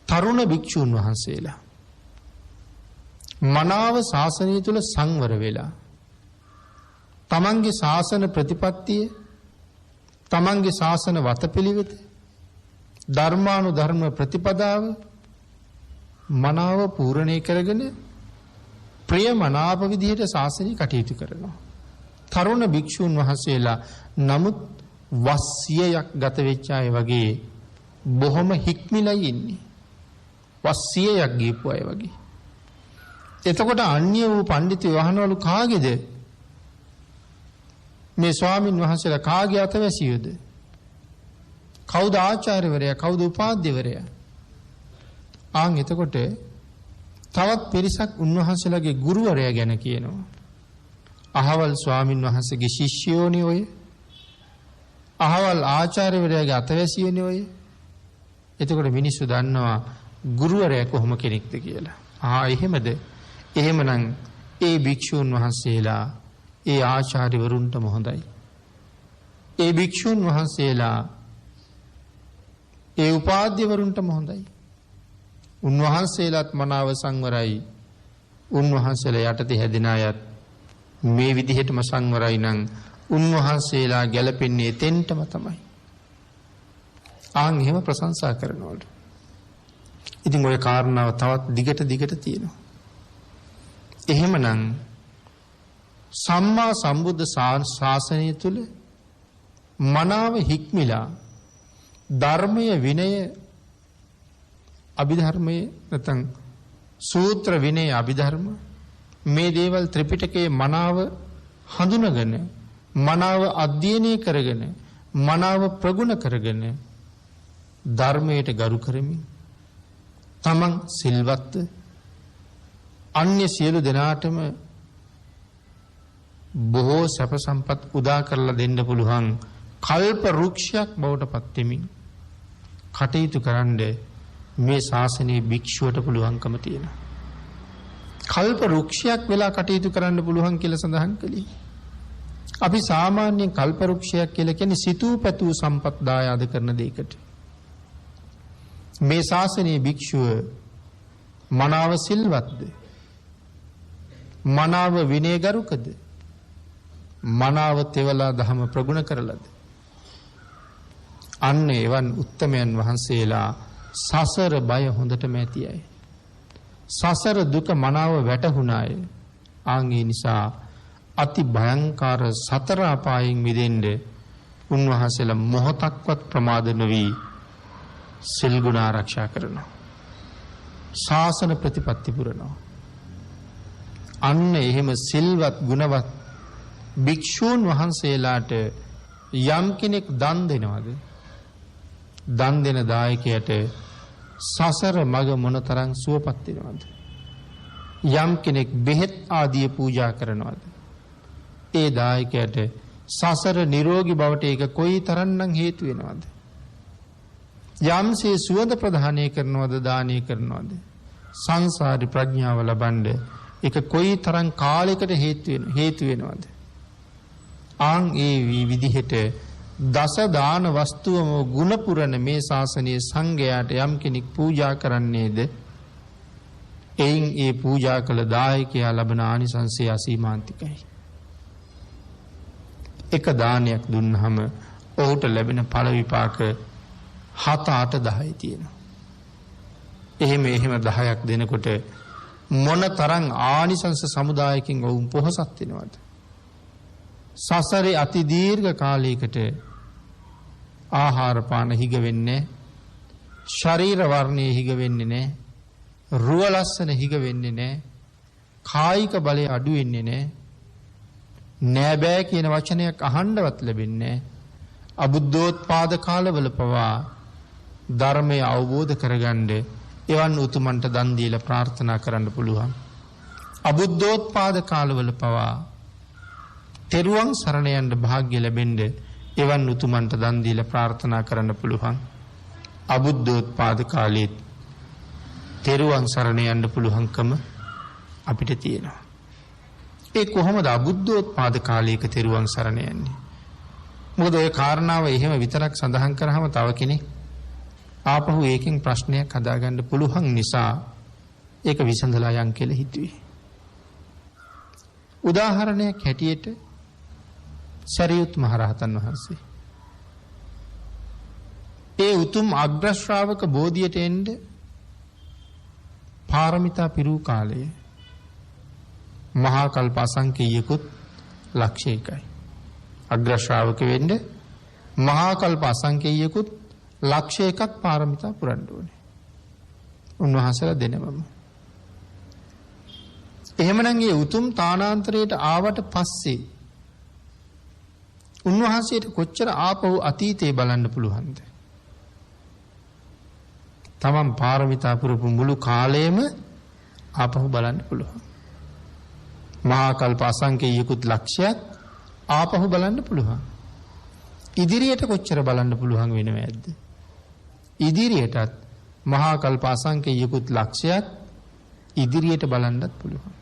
තරුණ භික්ෂූන් වහන්සේලා මනාව ශාසනය තුල සංවර වෙලා තමන්ගේ ශාසන ප්‍රතිපත්තිය තමන්ගේ ශාසන වතපිළිවෙත ධර්මානුධර්ම ප්‍රතිපදාව මනාව පූර්ණේ කරගෙන ප්‍රිය මනාප විදිහට ශාසනය කටයුතු කරනවා. තරුණ භික්ෂූන් වහන්සේලා නමුත් වස්සියක් ගත වෙච්ච අය වගේ බොහොම හික්මිලයි ඉන්නේ. වස්සියක් ගියපු අය වගේ. එතකොට අන්‍ය වූ පඬිතු වහනවලු කාගේද? මේ ස්වාමින් වහන්සේලා කාගේ අතවැසියෝද? කවුද ආචාර්යවරයා? කවුද උපාධ්‍යවරයා? ආන් එතකොට තවත් පිරිසක් උන්වහන්සේලාගේ ගුරුවරයා ගැන කියනවා. අහවල් ස්වාමින් වහන්සේගේ ශිෂ්‍යයෝනේ ඔය. අහවල් ආචාර්යවරයාගේ අතවැසියෝනේ ඔය. එතකොට මිනිස්සු දන්නවා ගුරුවරයා කොහොම කෙනෙක්ද කියලා. එහෙමද? එහෙමනම් ඒ භික්ෂූන් වහන්සේලා ඒ ආචාර්යවරුන්ටම හොඳයි. ඒ භික්ෂූන් වහන්සේලා ඒ උපාධ්‍යවරුන්ටම හොඳයි. උන්වහන්සේලාත් මනාව සංවරයි. උන්වහන්සේලා යටතේ හැදෙන අයත් මේ විදිහටම සංවරයි නම් උන්වහන්සේලා ගැලපෙන්නේ එතෙන්ටම තමයි. ආන් එහෙම ප්‍රශංසා කරනවලු. ඉතින් ওই කාරණාව තවත් දිගට තියෙනවා. එහෙමනම් සම්මා සම්බුද්ධ ශාසනය තුල මනාව හික්මිලා ධර්මයේ විනය අභිධර්මයේ නැත්නම් සූත්‍ර විනය අභිධර්ම මේ දේවල් ත්‍රිපිටකයේ මනාව හඳුනගෙන මනාව අධ්‍යයනය කරගෙන මනාව ප්‍රගුණ කරගෙන ධර්මයට ගරු කරමින් තමන් සිල්වත් අන්‍ය සියලු දෙනාටම බොහෝ සැප සම්පත් උදා කරලා දෙන්න පුළුවන් කල්ප වෘක්ෂයක් බවට පත් වෙමින් කටයුතු කරන්න මේ ශාසනයේ භික්ෂුවට පුළුවන්කම තියෙනවා. කල්ප වෘක්ෂයක් වෙලා කටයුතු කරන්න පුළුවන් කියලා සඳහන් කළේ. අපි සාමාන්‍යයෙන් කල්ප වෘක්ෂයක් කියලා කියන්නේ සිතූ පැතූ සම්පත් දායාද කරන දෙයකට. මේ ශාසනයේ භික්ෂුව මනාව සිල්වත්ද? මනාව විනයගරුකද? මනාව තෙවලා දහම ප්‍රගුණ කරලද? අන්න එවන් උත්තමයන් වහන්සේලා සසර බය හොඳටම ඇති අය. සසර දුක මනාව වැටහුණාය. ආන්ගේ නිසා අති භයංකාර සතර අපායෙන් මිදෙන්න උන්වහන්සේලා මොහොතක්වත් ප්‍රමාද නොවි සිල් ගුණ ආරක්ෂා කරනවා. ශාසන ප්‍රතිපත්ති පුරනවා. අන්න එහෙම සිල්වත් ගුණවත් භික්ෂූන් වහන්සේලාට යම් කෙනෙක් දන් දෙනවද? දන් දෙන දායකයට සසර මග මොනතරම් සුවපත් වෙනවද? යම් කෙනෙක් බෙහෙත් ආදිය පූජා කරනවද? ඒ දායකයට සසර නිරෝගී බවට ඒක කොයි තරම්නම් හේතු වෙනවද? යම්සේ සුවඳ ප්‍රදානය කරනවද දානය කරනවද? සංසාරි ප්‍රඥාව ලබන්න ඒක කොයි තරම් කාලයකට හේතු වෙනවද? ආන් ඒ විදිහට දස දාන වස්තුවම ගුණ පුරන මේ ශාසනීය සංඝයාට යම් කෙනෙක් පූජා කරන්නේද එයින් ඒ පූජා කළ දායකයා ලබන ආනිසංසය අසීමාන්තිකයි. එක දානයක් දුන්නහම ඔහුට ලැබෙන ඵල විපාක 7 8 10 තියෙනවා. එහෙම 10ක් දෙනකොට මොන තරම් ආනිසංස සමුදායකින් ඔවුන් පොහොසත් වෙනවද? සසරේ අති දීර්ඝ කාලයකට ආහාර පාන හිග වෙන්නේ, ශරීර වර්ණයේ හිග වෙන්නේ නැහැ, රුව ලස්සන හිග වෙන්නේ නැහැ, කායික බලය අඩු වෙන්නේ නැහැ, නෑ බෑ කියන වචනයක් අහන්නවත් ලැබෙන්නේ නැහැ. අබුද්ධෝත්පාද කාලවල පවා ධර්මය අවබෝධ කරගන්න එවන් උතුමන්ට දන් දීලා ප්‍රාර්ථනා කරන්න පුළුවන්. අබුද්ධෝත්පාද කාලවල පවා තෙරුවන් සරණ යන්න වාග්ය ලැබෙන්න එවන් උතුමන්ට දන් දීලා ප්‍රාර්ථනා කරන්න පුළුවන්. අබුද්ධෝත්පාද කාලෙත් තෙරුවන් සරණ යන්න පුළුවන්කම අපිට තියෙනවා. ඒ කොහොමද අබුද්ධෝත්පාද කාලයක තෙරුවන් සරණ යන්නේ? මොකද ඔය කාරණාව එහෙම විතරක් සඳහන් කරාම තව කෙනෙක් ආපහු ඒකෙන් ප්‍රශ්නයක් හදාගන්න පුළුවන් නිසා ඒක විසඳලා යන් කියලා හිතුවේ. උදාහරණයක් හැටියට සරියුත් මහරහතන් වහන්සේ ඒ උතුම් අග්‍ර ශ්‍රාවක බෝධියට එන්න පාරමිතා පිරූ කාලයේ මහා කල්ප අසංකේයකුත් ලක්ෂයකයි. අග්‍ර ශ්‍රාවක වෙන්න මහා කල්ප අසංකේයකුත් ලක්ෂයකක් පාරමිතා පුරන්න ඕනේ. උන්වහන්සේලා දෙනවම. එහෙමනම් ඒ උතුම් තානාන්තරයට ආවට පස්සේ උන්වහන්සේට කොච්චර ආපහු අතීතේ බලන්න පුළුවන්ද? තමන් පාරමිතා පුරපු මුළු කාලයම ආපහු බලන්න පුළුවන්. මහා කල්ප අසංකේයකුත් ලක්ෂයක් ආපහු බලන්න පුළුවන්. ඉදිරියට කොච්චර බලන්න පුළුවන් වෙනවද? ඉදිරියටත් මහා කල්ප අසංකේයකුත් ලක්ෂයක් ඉදිරියට බලන්නත් පුළුවන්.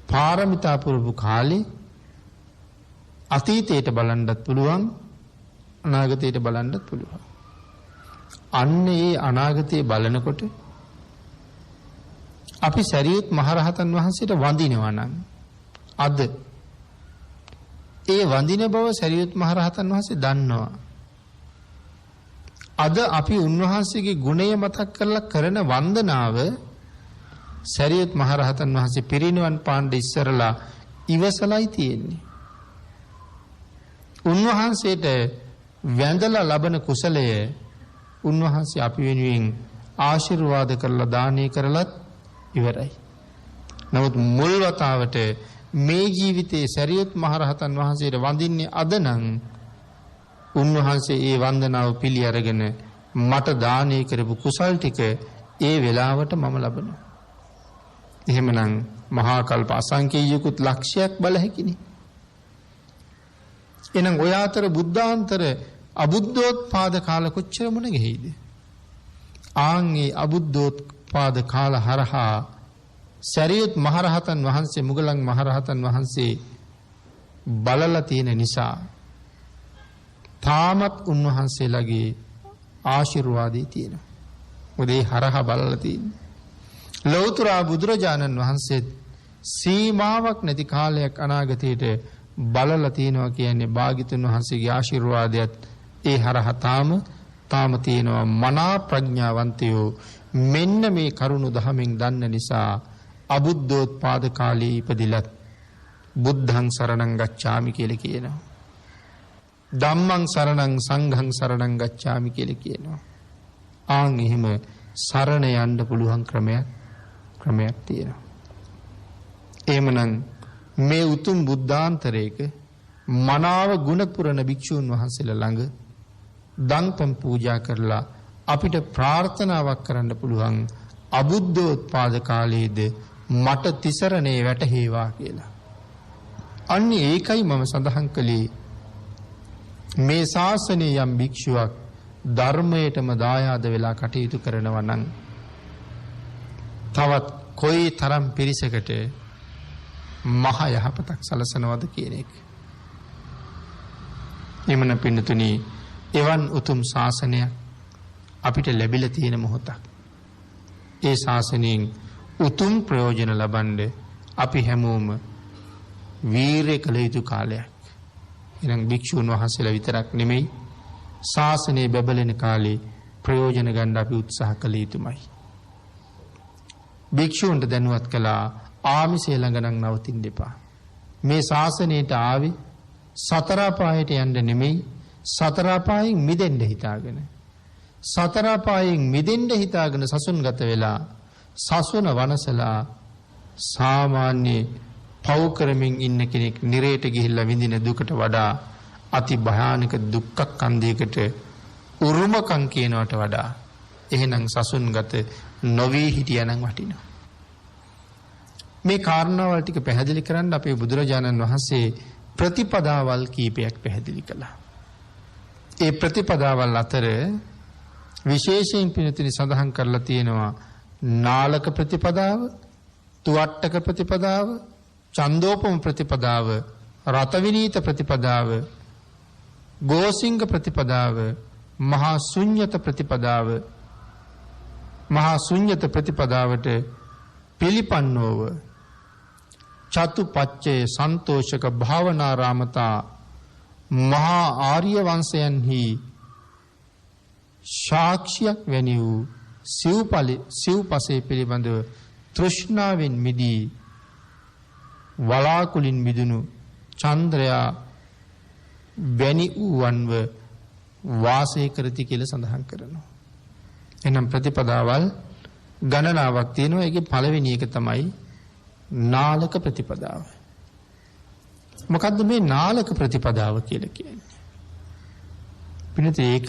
පාරමිතා පුරපු කාලේ අතීතයට බලන්නත් පුළුවන්, අනාගතයට බලන්නත් පුළුවන්. අන්න ඒ අනාගතයේ බලනකොට අපි සරියුත් මහරහතන් වහන්සේට වඳිනවා නම් අද ඒ වඳින බව සරියුත් මහරහතන් වහන්සේ දන්නවා. අද අපි උන්වහන්සේගේ ගුණය මතක් කරලා කරන වන්දනාව සරියුත් මහරහතන් වහන්සේ පිරිනිවන් පාන්න ඉස්සරලා ඉවසලයි තියෙන්නේ. උන්වහන්සේට වැඳලා ලබන කුසලය උන්වහන්සේ අපි වෙනුවෙන් ආශිර්වාද කරලා දානය කරලත් ඉවරයි. නමුත් මුල් වතාවට මේ ජීවිතයේ සරියුත් මහරහතන් වහන්සේට වඳින්නේ අද නම් උන්වහන්සේ ඒ වන්දනාව පිළි අරගෙන මට දානය කරපු කුසල් ටික ඒ වෙලාවට මම ලබනවා. එහෙමනම් මහා කල්ප අසංකේයකුත් ලක්ෂයක් බල හැකිනේ. එහෙනම් ඔය අතර බුද්ධාන්තර අබුද්ධෝත්පාද කාල කොච්චර මුණ ගැහිද? ආන්ගේ අබුද්ධෝත්පාද කාල හරහා සැරියුත් මහරහතන් වහන්සේ මුගලන් මහරහතන් වහන්සේ බලලා තියෙන නිසා තාමත් උන්වහන්සේලාගේ ආශිර්වාදය තියෙනවා. මොකද ඒ හරහා බලලා තියෙන්නේ. ලෞතර බුදුරජාණන් වහන්සේ සීමාවක් නැති කාලයක් අනාගතයට බලලා තියෙනවා කියන්නේ භාග්‍යතුන් වහන්සේගේ ආශිර්වාදයත් ඒ හරහා තාම තියෙනවා. මනා ප්‍රඥාවන්තයෝ මෙන්න මේ කරුණු දහමින් දන්න නිසා අබුද්ධෝත්පාද කාලයේ ඉපදිලත් බුද්ධං සරණං ගච්ඡාමි කියලා කියනවා. ධම්මං සරණං සංඝං සරණං ගච්ඡාමි කියලා කියනවා. ආන් එහෙම සරණ යන්න පුළුවන් ක්‍රමයක් තියෙනවා. එහෙමනම් මේ උතුම් බුද්ධාන්තරයක මනාව ගුණ පුරන භික්ෂූන් වහන්සේලා ළඟ දන්පම් පූජා කරලා අපිට ප්‍රාර්ථනාවක් කරන්න පුළුවන් අබුද්ධෝත්පාද කාලයේද මට තිසරණේ වැටහේවා කියලා. අන්න ඒකයි මම සඳහන් කළේ මේ ශාසනයේ යම් භික්ෂුවක් ධර්මයටම දායාද වෙලා කටයුතු කරනවා නම් තවත් කොයි තරම් පිරිසකට මහ යහපතක් සලසනවද කියන එක. එමන පින්නතුනි එවන් උතුම් ශාසනයක් අපිට ලැබිලා තියෙන මොහොතක්. ඒ ශාසනයෙන් උතුම් ප්‍රයෝජන ලබන්න අපි හැමෝම වීරය කළ යුතු කාලයක්. එහෙනම් භික්ෂුන් වහන්සේලා විතරක් නෙමෙයි ශාසනය බබලෙන කාලේ ප්‍රයෝජන ගන්න අපි උත්සාහ කළ යුතුමයි. භික්ෂුන්ට දැනුවත් කළා ආමිසය ළඟ නම් නවතින්න එපා. මේ ශාසනයට ආවේ සතර අපායට යන්න නෙමෙයි සතර අපායෙන් මිදෙන්න හිතාගෙන. සතර අපායෙන් මිදෙන්න හිතාගෙන සසුන්ගත වෙලා සසුන වනසලා සාමාන්‍ය පව් කරමින් ඉන්න කෙනෙක් නිරේට ගිහිල්ලා විඳින දුකට වඩා අති භයානක දුක්ඛ කන්දයකට උරුමකම් කියනවට වඩා එහෙනම් සසුන්ගත නොවී හිටියනම් වටිනවා. මේ කාරණාවල් ටික පැහැදිලි කරන්න අපේ බුදුරජාණන් වහන්සේ ප්‍රතිපදාවල් කීපයක් පැහැදිලි කළා. ඒ ප්‍රතිපදාවල් අතර විශේෂයෙන් පිළිතුරු සඳහන් කරලා තියෙනවා නාලක ප්‍රතිපදාව, තුවට්ටක ප්‍රතිපදාව, චන්දෝපම ප්‍රතිපදාව, රතවිනීත ප්‍රතිපදාව, ගෝසිංග ප්‍රතිපදාව, මහා ශුන්්‍යත ප්‍රතිපදාව. මහා ශුන්්‍යත ප්‍රතිපදාවට පිළිපන්නෝව චතුපච්චේ සන්තෝෂක භාවනාරාමතා මහා ආර්ය වංශයන්හි සාක්ෂියක් වැනි වූ සිව්පසේ පිළිබඳව තෘෂ්ණාවෙන් මිදී වලාකුලින් මිදුණු චන්ද්‍රයා වැනි වූවන්ව වාසය කරති කියලා සඳහන් කරනවා. එනම් ප්‍රතිපදාවල් ගණනාවක් තියෙනවා. ඒකේ පළවෙනි එක තමයි නාලක ප්‍රතිපදාව. මොකද්ද මේ නාලක ප්‍රතිපදාව කියලා කියන්නේ? පිළිතුර ඒක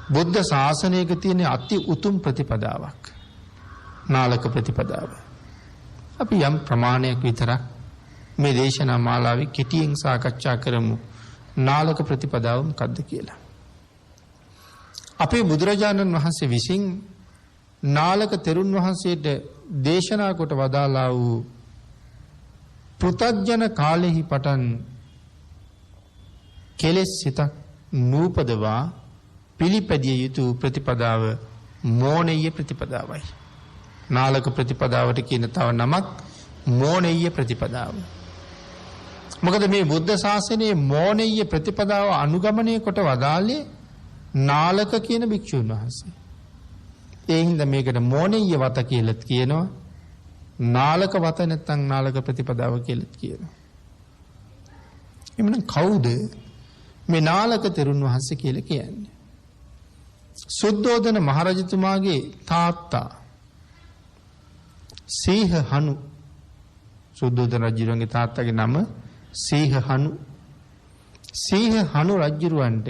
බුද්ධ ශාසනයක තියෙන අති උතුම් ප්‍රතිපදාවක්. නාලක ප්‍රතිපදාව. අපි යම් ප්‍රමාණයක් විතරක් මේ දේශනා මාලාවේ කෙටියෙන් සාකච්ඡා කරමු. නාලක ප්‍රතිපදාව මොකද්ද කියලා. අපේ බුදුරජාණන් වහන්සේ විසින් නාලක තෙරුන් වහන්සේට දේශනා කොට වදාලා වූ පෘථග්ජන කාලෙහි පටන් කෙලෙස් සිතක් නූපදවා පිළිපැදිය යුතු ප්‍රතිපදාව මෝනෙය්‍ය ප්‍රතිපදාවයි. නාලක ප්‍රතිපදාවට කියන තව නමක් මෝනෙය්‍ය ප්‍රතිපදාව. මොකද මේ බුද්ධ ශාසනයේ මෝනෙය්‍ය ප්‍රතිපදාව අනුගමනය කොට වදාළේ නාලක කියන භික්ෂුන් වහන්සේ. ඒ හින්දා මේකට මෝනෙය්‍ය වත කියලාත් කියනවා. නාලක වත නැත්නම් නාලක ප්‍රතිපදාව කියලාත් කියනවා. එමුනම් කවුද මේ නාලක තෙරුන් වහන්සේ කියලා කියන්නේ? සුද්ධෝදන මහරජතුමාගේ තාත්තා සීහහනු. සුද්ධෝදන රජුගේ තාත්තගේ නම සීහහනු. සීහහනු රජුරවන්ට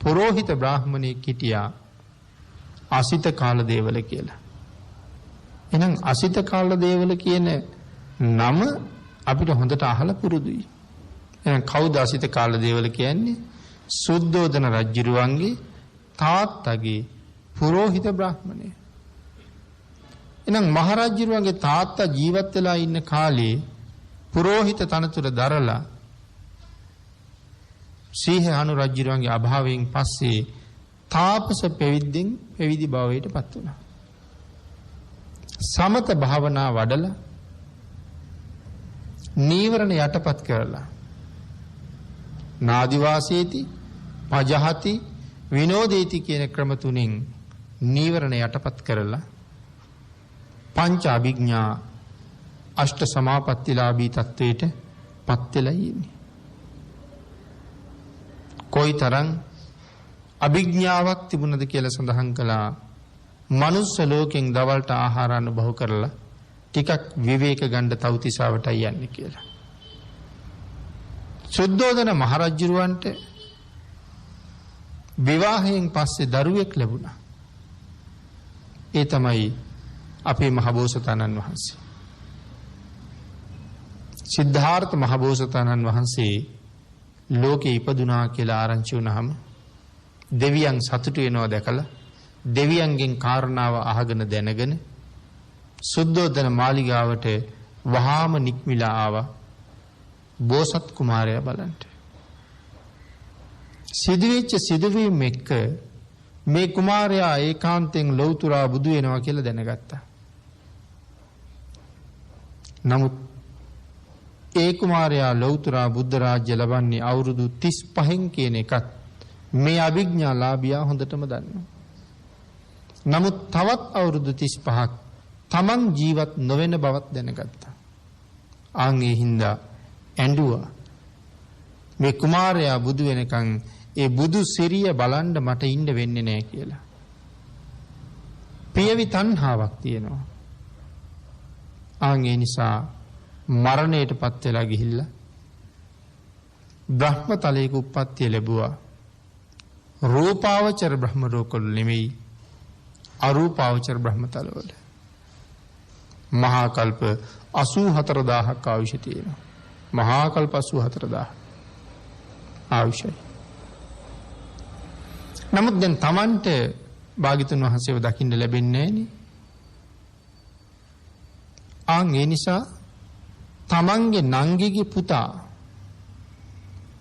පුරෝහිත බ්‍රාහ්මණයෙක් හිටියා අසිත කාලදේවල කියලා. එහෙනම් අසිත කාලදේවල කියන නම අපිට හොඳට අහලා පුරුදුයි. එහෙනම් කවුද අසිත කාලදේවල කියන්නේ? සුද්ධෝදන රජුරුවන්ගේ තාත්තගේ පුරෝහිත බ්‍රාහ්මණය. එහෙනම් මහරජුරුවන්ගේ තාත්තා ජීවත් වෙලා ඉන්න කාලේ පුරෝහිත තනතුර දරලා සීහානු රජුරුවන්ගේ අභාවයෙන් පස්සේ තාපස පැවිද්දෙන් පැවිදි භාවයට පත් වුණා. සමත භාවනා වඩලා නීවරණ යටපත් කරලා නාදිවාසීති පජහති විනෝදේති කියන ක්‍රම තුنين නීවරණ යටපත් කරලා පංච අභිඥා අෂ්ට සමාපත්තිලාභී තත්වයට පත් වෙලා ඉන්නේ. කොයිතරම් අභිඥාවක් තිබුණද කියලා සඳහන් කළා. මනුස්ස ලෝකෙන් දවල්ට ආහාර අනුභව කරලා ටිකක් විවේක ගන්න තවතිසාවටයි යන්නේ කියලා. සුද්ධෝදන මහරජුරවන්ට විවාහයෙන් පස්සේ දරුවෙක් ලැබුණා. ඒ තමයි අපේ මහබෝසතාණන් වහන්සේ. සිද්ධාර්ථ මහබෝසතාණන් වහන්සේ ලෝකේ ඉපදුනා කියලා ආරංචි වුණාම දෙවියන් සතුටු වෙනවා දැකලා දෙවියන්ගෙන් කාරණාව අහගෙන දැනගෙන සුද්ධෝදන මාලිගාවට වහාම නික්මිලා ආවා බෝසත් කුමාරයා බලන්ට. සිදුවෙච්ච සිදුවීම් එක්ක මේ කුමාරයා ඒකාන්තයෙන් ලෞතුරා බුදු වෙනවා කියලා දැනගත්තා. නමුත් ඒ කුමාරයා ලෞතුරා බුද්ධ රාජ්‍ය ලබන්නේ අවුරුදු 35න් කියන එකත් මේ අභිඥාලාභියා හොඳටම දන්නවා. නමුත් තවත් අවුරුදු 35ක් තමන් ජීවත් නොවන බවත් දැනගත්තා. ආන්ගේ හින්දා ඇඬුවා. මේ කුමාරයා බුදු වෙනකන් ඒ බුදු සිරිය බලන්න මට ඉන්න වෙන්නේ නැහැ කියලා. පියවි තණ්හාවක් තියෙනවා. ආන්ගේ නිසා මරණයටපත් වෙලා ගිහිල්ලා බ්‍රහ්ම තලයක උප්පත්තිය ලැබුවා. රූපාවචර බ්‍රහ්ම ලෝකවල නෙමෙයි අරූපාවචර බ්‍රහ්ම තලවල. මහා කල්ප 84000ක් ආයුෂ තියෙනවා. මහා කල්ප 84000 ආයුෂයි. නමුත් දැන් Tamanට භාග්‍යතුන් වහන්සේව දකින්න ලැබෙන්නේ නැහෙනි. ඒ නිසා තමන්ගේ නංගිගේ පුතා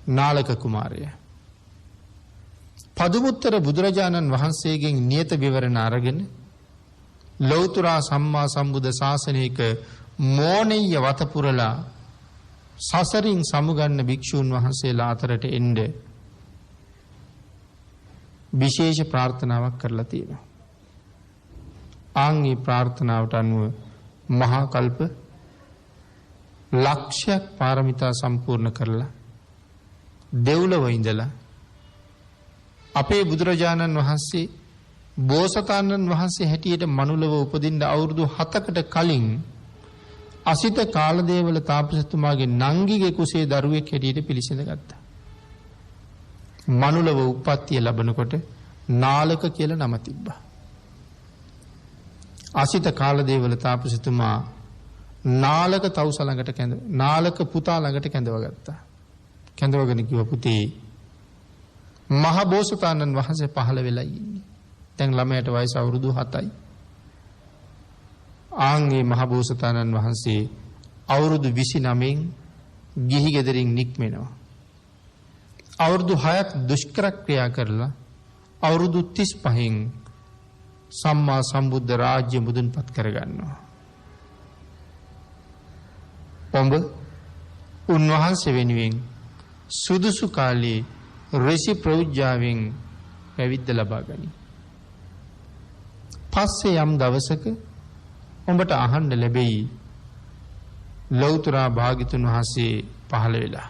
නාලක කුමාරයා පදුමුත්තර බුදුරජාණන් වහන්සේගෙන් නියත විවරණ අරගෙන ලෞතුරා සම්මා සම්බුද්ධ ශාසනයක මෝනෙය වතපුරලා සසරින් සමුගන්න භික්ෂූන් වහන්සේලා අතරට එන්න විශේෂ ප්‍රාර්ථනාවක් කරලා තියෙනවා. ආන්ගේ ප්‍රාර්ථනාවට අනුව මහා කල්ප ලක්ෂයක් පාරමිතා සම්පූර්ණ කරලා දෙව්ලොව ඉඳලා අපේ බුදුරජාණන් වහන්සේ බෝසතාණන් වහන්සේ හැටියට මනුලව උපදින්න අවුරුදු 7කට කලින් අසිත කාලදේවල තාපසතුමාගේ නංගිගේ කුසේ දරුවෙක් හැටියට පිළිසඳ ගත්තා. මනුලව උප්පත්තිය ලැබනකොට නාලක කියලා නම තිබ්බා. අසිත කාලදේවල තාපසතුමා නාලක තවුස ළඟට නාලක පුතා ළඟට කැඳව ගත්තා. කැඳවගෙන කිව්ව පුතේ මහ බෝසතාණන් වහන්සේ පහළ වෙලා ඉන්නේ. දැන් ළමයට වයස අවුරුදු 7යි. ආන්ගේ මහ බෝසතාණන් වහන්සේ අවුරුදු 29න් ගිහි ගෙදරින් නික්මෙනවා. අවුරුදු 6ක් දුෂ්කර ක්‍රියා කරලා අවුරුදු 35න් සම්මා සම්බුද්ධ රාජ්‍ය මුදුන්පත් කරගන්නවා. ඔබ උන්වහන්සේ වෙනුවෙන් සුදුසු කාලේ ඍෂි ප්‍රෞජ්‍යාවෙන් පැවිද්ද ලබා ගනි. පස්සේ යම් දවසක ඔබට අහන්න ලැබෙයි ලෞතුරා භාග්‍යතුන් වහන්සේ පහළ වෙලා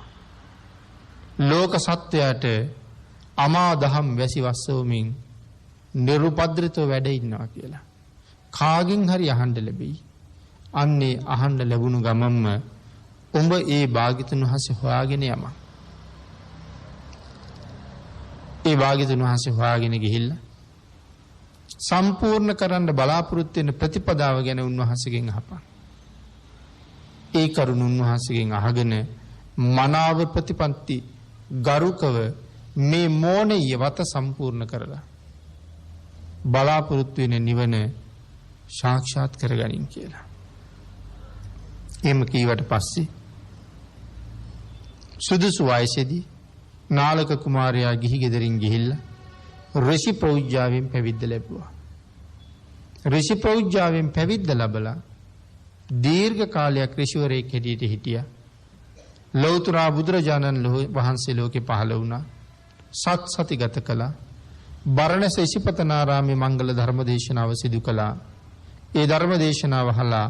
ලෝක සත්‍යයට අමා දහම් වැසි වස්සවමින් නිරුපද්‍රිතව වැඩ ඉන්නවා කියලා. කාගෙන් හරි අහන්න ලැබෙයි. අන්නේ අහන්න ලැබුණු ගමන්ම උඹ ඒ භාග්‍යතුන් වහන්සේ හොයාගෙන යම. ඒ භාග්‍යතුන් වහන්සේ හොයාගෙන ගිහිල්ලා සම්පූර්ණ කරන්න බලාපොරොත්තු වෙන ප්‍රතිපදාව ගැන උන්වහන්සේගෙන් අහපන්. ඒ කරුණ උන්වහන්සේගෙන් අහගෙන මනාව ප්‍රතිපන්ති ගරුකව මේ මෝනෙය වත සම්පූර්ණ කරලා බලාපොරොත්තු වෙන නිවන සාක්ෂාත් කරගනින් කියලා. එහෙම කීවට පස්සේ සුදුසු වයසේදී නාලක කුමාරයා ගිහි ගෙදරින් ගිහිල්ලා ඍෂි ප්‍රෞජ්‍යාවෙන් පැවිද්ද ලැබුවා. ඍෂි ප්‍රෞජ්‍යාවෙන් පැවිද්ද ලැබලා දීර්ඝ කාලයක් ඍෂිවරයෙක් හැටියට හිටියා. ලෞතර බුදුරජාණන් වහන්සේ ලෝකේ පහළ වුණා. සත් සති ගත කළා. බරණැස ඉසිපතනාරාමේ මංගල ධර්ම දේශනාව සිදු කළා. ඒ ධර්ම දේශනාව අහලා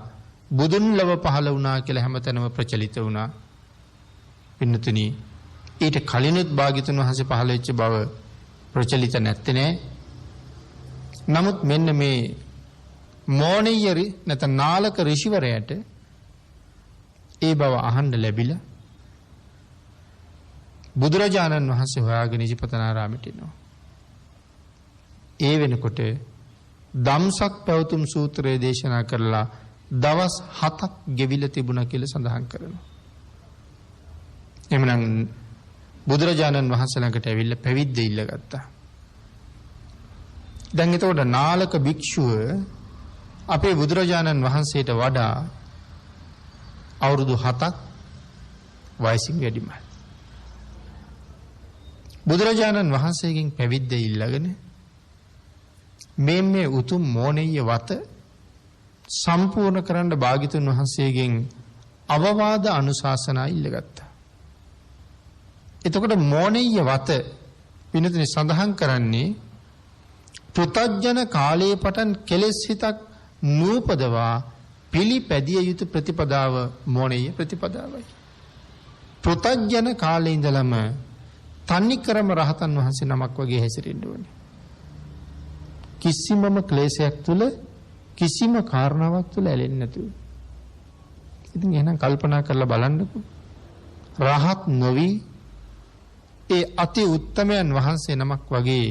බුදුන් ලව පහළ වුණා කියලා හැමතැනම ප්‍රචලිත වුණා. පින්නතුනි, ඊට කලිනුත් භාග්‍යතුන් වහන්සේ පහළ වෙච්ච බව ප්‍රචලිත නැත්තේ නෑ. නමුත් මෙන්න මේ මෝණියරි නැත්නම් නාලක ඍෂිවරයාට ඒ බව අහන්න ලැබිලා බුදුරජාණන් වහන්සේ හොයාගෙන ඉසිපතනාරාමයට එනවා. ඒ වෙනකොට ධම්සක් පැවතුම් සූත්‍රය දේශනා කරලා දවස් 7ක් ගෙවිලා තිබුණා කියලා සඳහන් කරනවා. එhmenan බුදුරජාණන් වහන්සේ ළඟට ඇවිල්ලා පැවිද්ද ඉල්ලගත්තා. දැන් එතකොට නාලක භික්ෂුව අපේ බුදුරජාණන් වහන්සේට වඩා අවුරුදු 7ක් වයසින් වැඩිමයි. බුදුරජාණන් වහන්සේගෙන් පැවිද්ද ඉල්ලගෙන මේ උතුම් මෝණීය වත සම්පූර්ණ කරන්න භාග්‍යතුන් වහන්සේගෙන් අවවාද අනුශාසනා ඉල්ලගත්තා. එතකොට මෝණීය වත විනතුනි සඳහන් කරන්නේ පෘථග්ජන කාලයේ පටන් කෙලෙස් හිතක් නූපදවා පිළිපැදිය යුතු ප්‍රතිපදාව මෝණීය ප්‍රතිපදාවයි. පෘථග්ජන කාලේ ඉඳලම තන්නිකරම රහතන් වහන්සේ නමක් වගේ හැසිරෙන්න ඕනේ. කිසිමම ක්ලේශයක් තුල කිසිම කාරණාවක් තුල ඇලෙන්නේ නැතුව. ඉතින් එහෙනම් කල්පනා කරලා බලන්නකෝ. රහත් නොවි ඒ අති උත්තමයන් වහන්සේ නමක් වගේ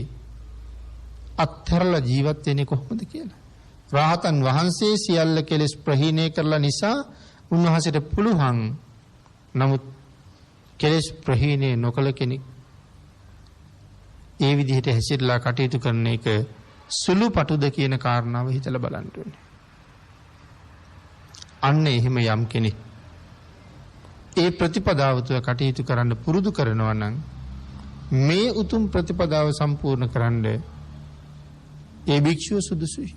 අත්හැරලා ජීවත් වෙන්නේ කොහොමද කියලා. රහතන් වහන්සේ සියල්ල කෙලෙස් ප්‍රහීණය කරලා නිසා උන්වහන්සේට පුළුවන්. නමුත් කෙලෙස් ප්‍රහීණය නොකළ කෙනෙක් ඒ විදිහට හැසිරලා කටයුතු කරන එක සුළු පටුද කියන කාරණාව හිතලා බලන්න ඕනේ. අන්න එහෙම යම් කෙනෙක් ඒ ප්‍රතිපදාව තුළ කටයුතු කරන්න පුරුදු කරනවා නම් මේ උතුම් ප්‍රතිපදාව සම්පූර්ණ කරන්න ඒ භික්ෂුව සුදුසුයි.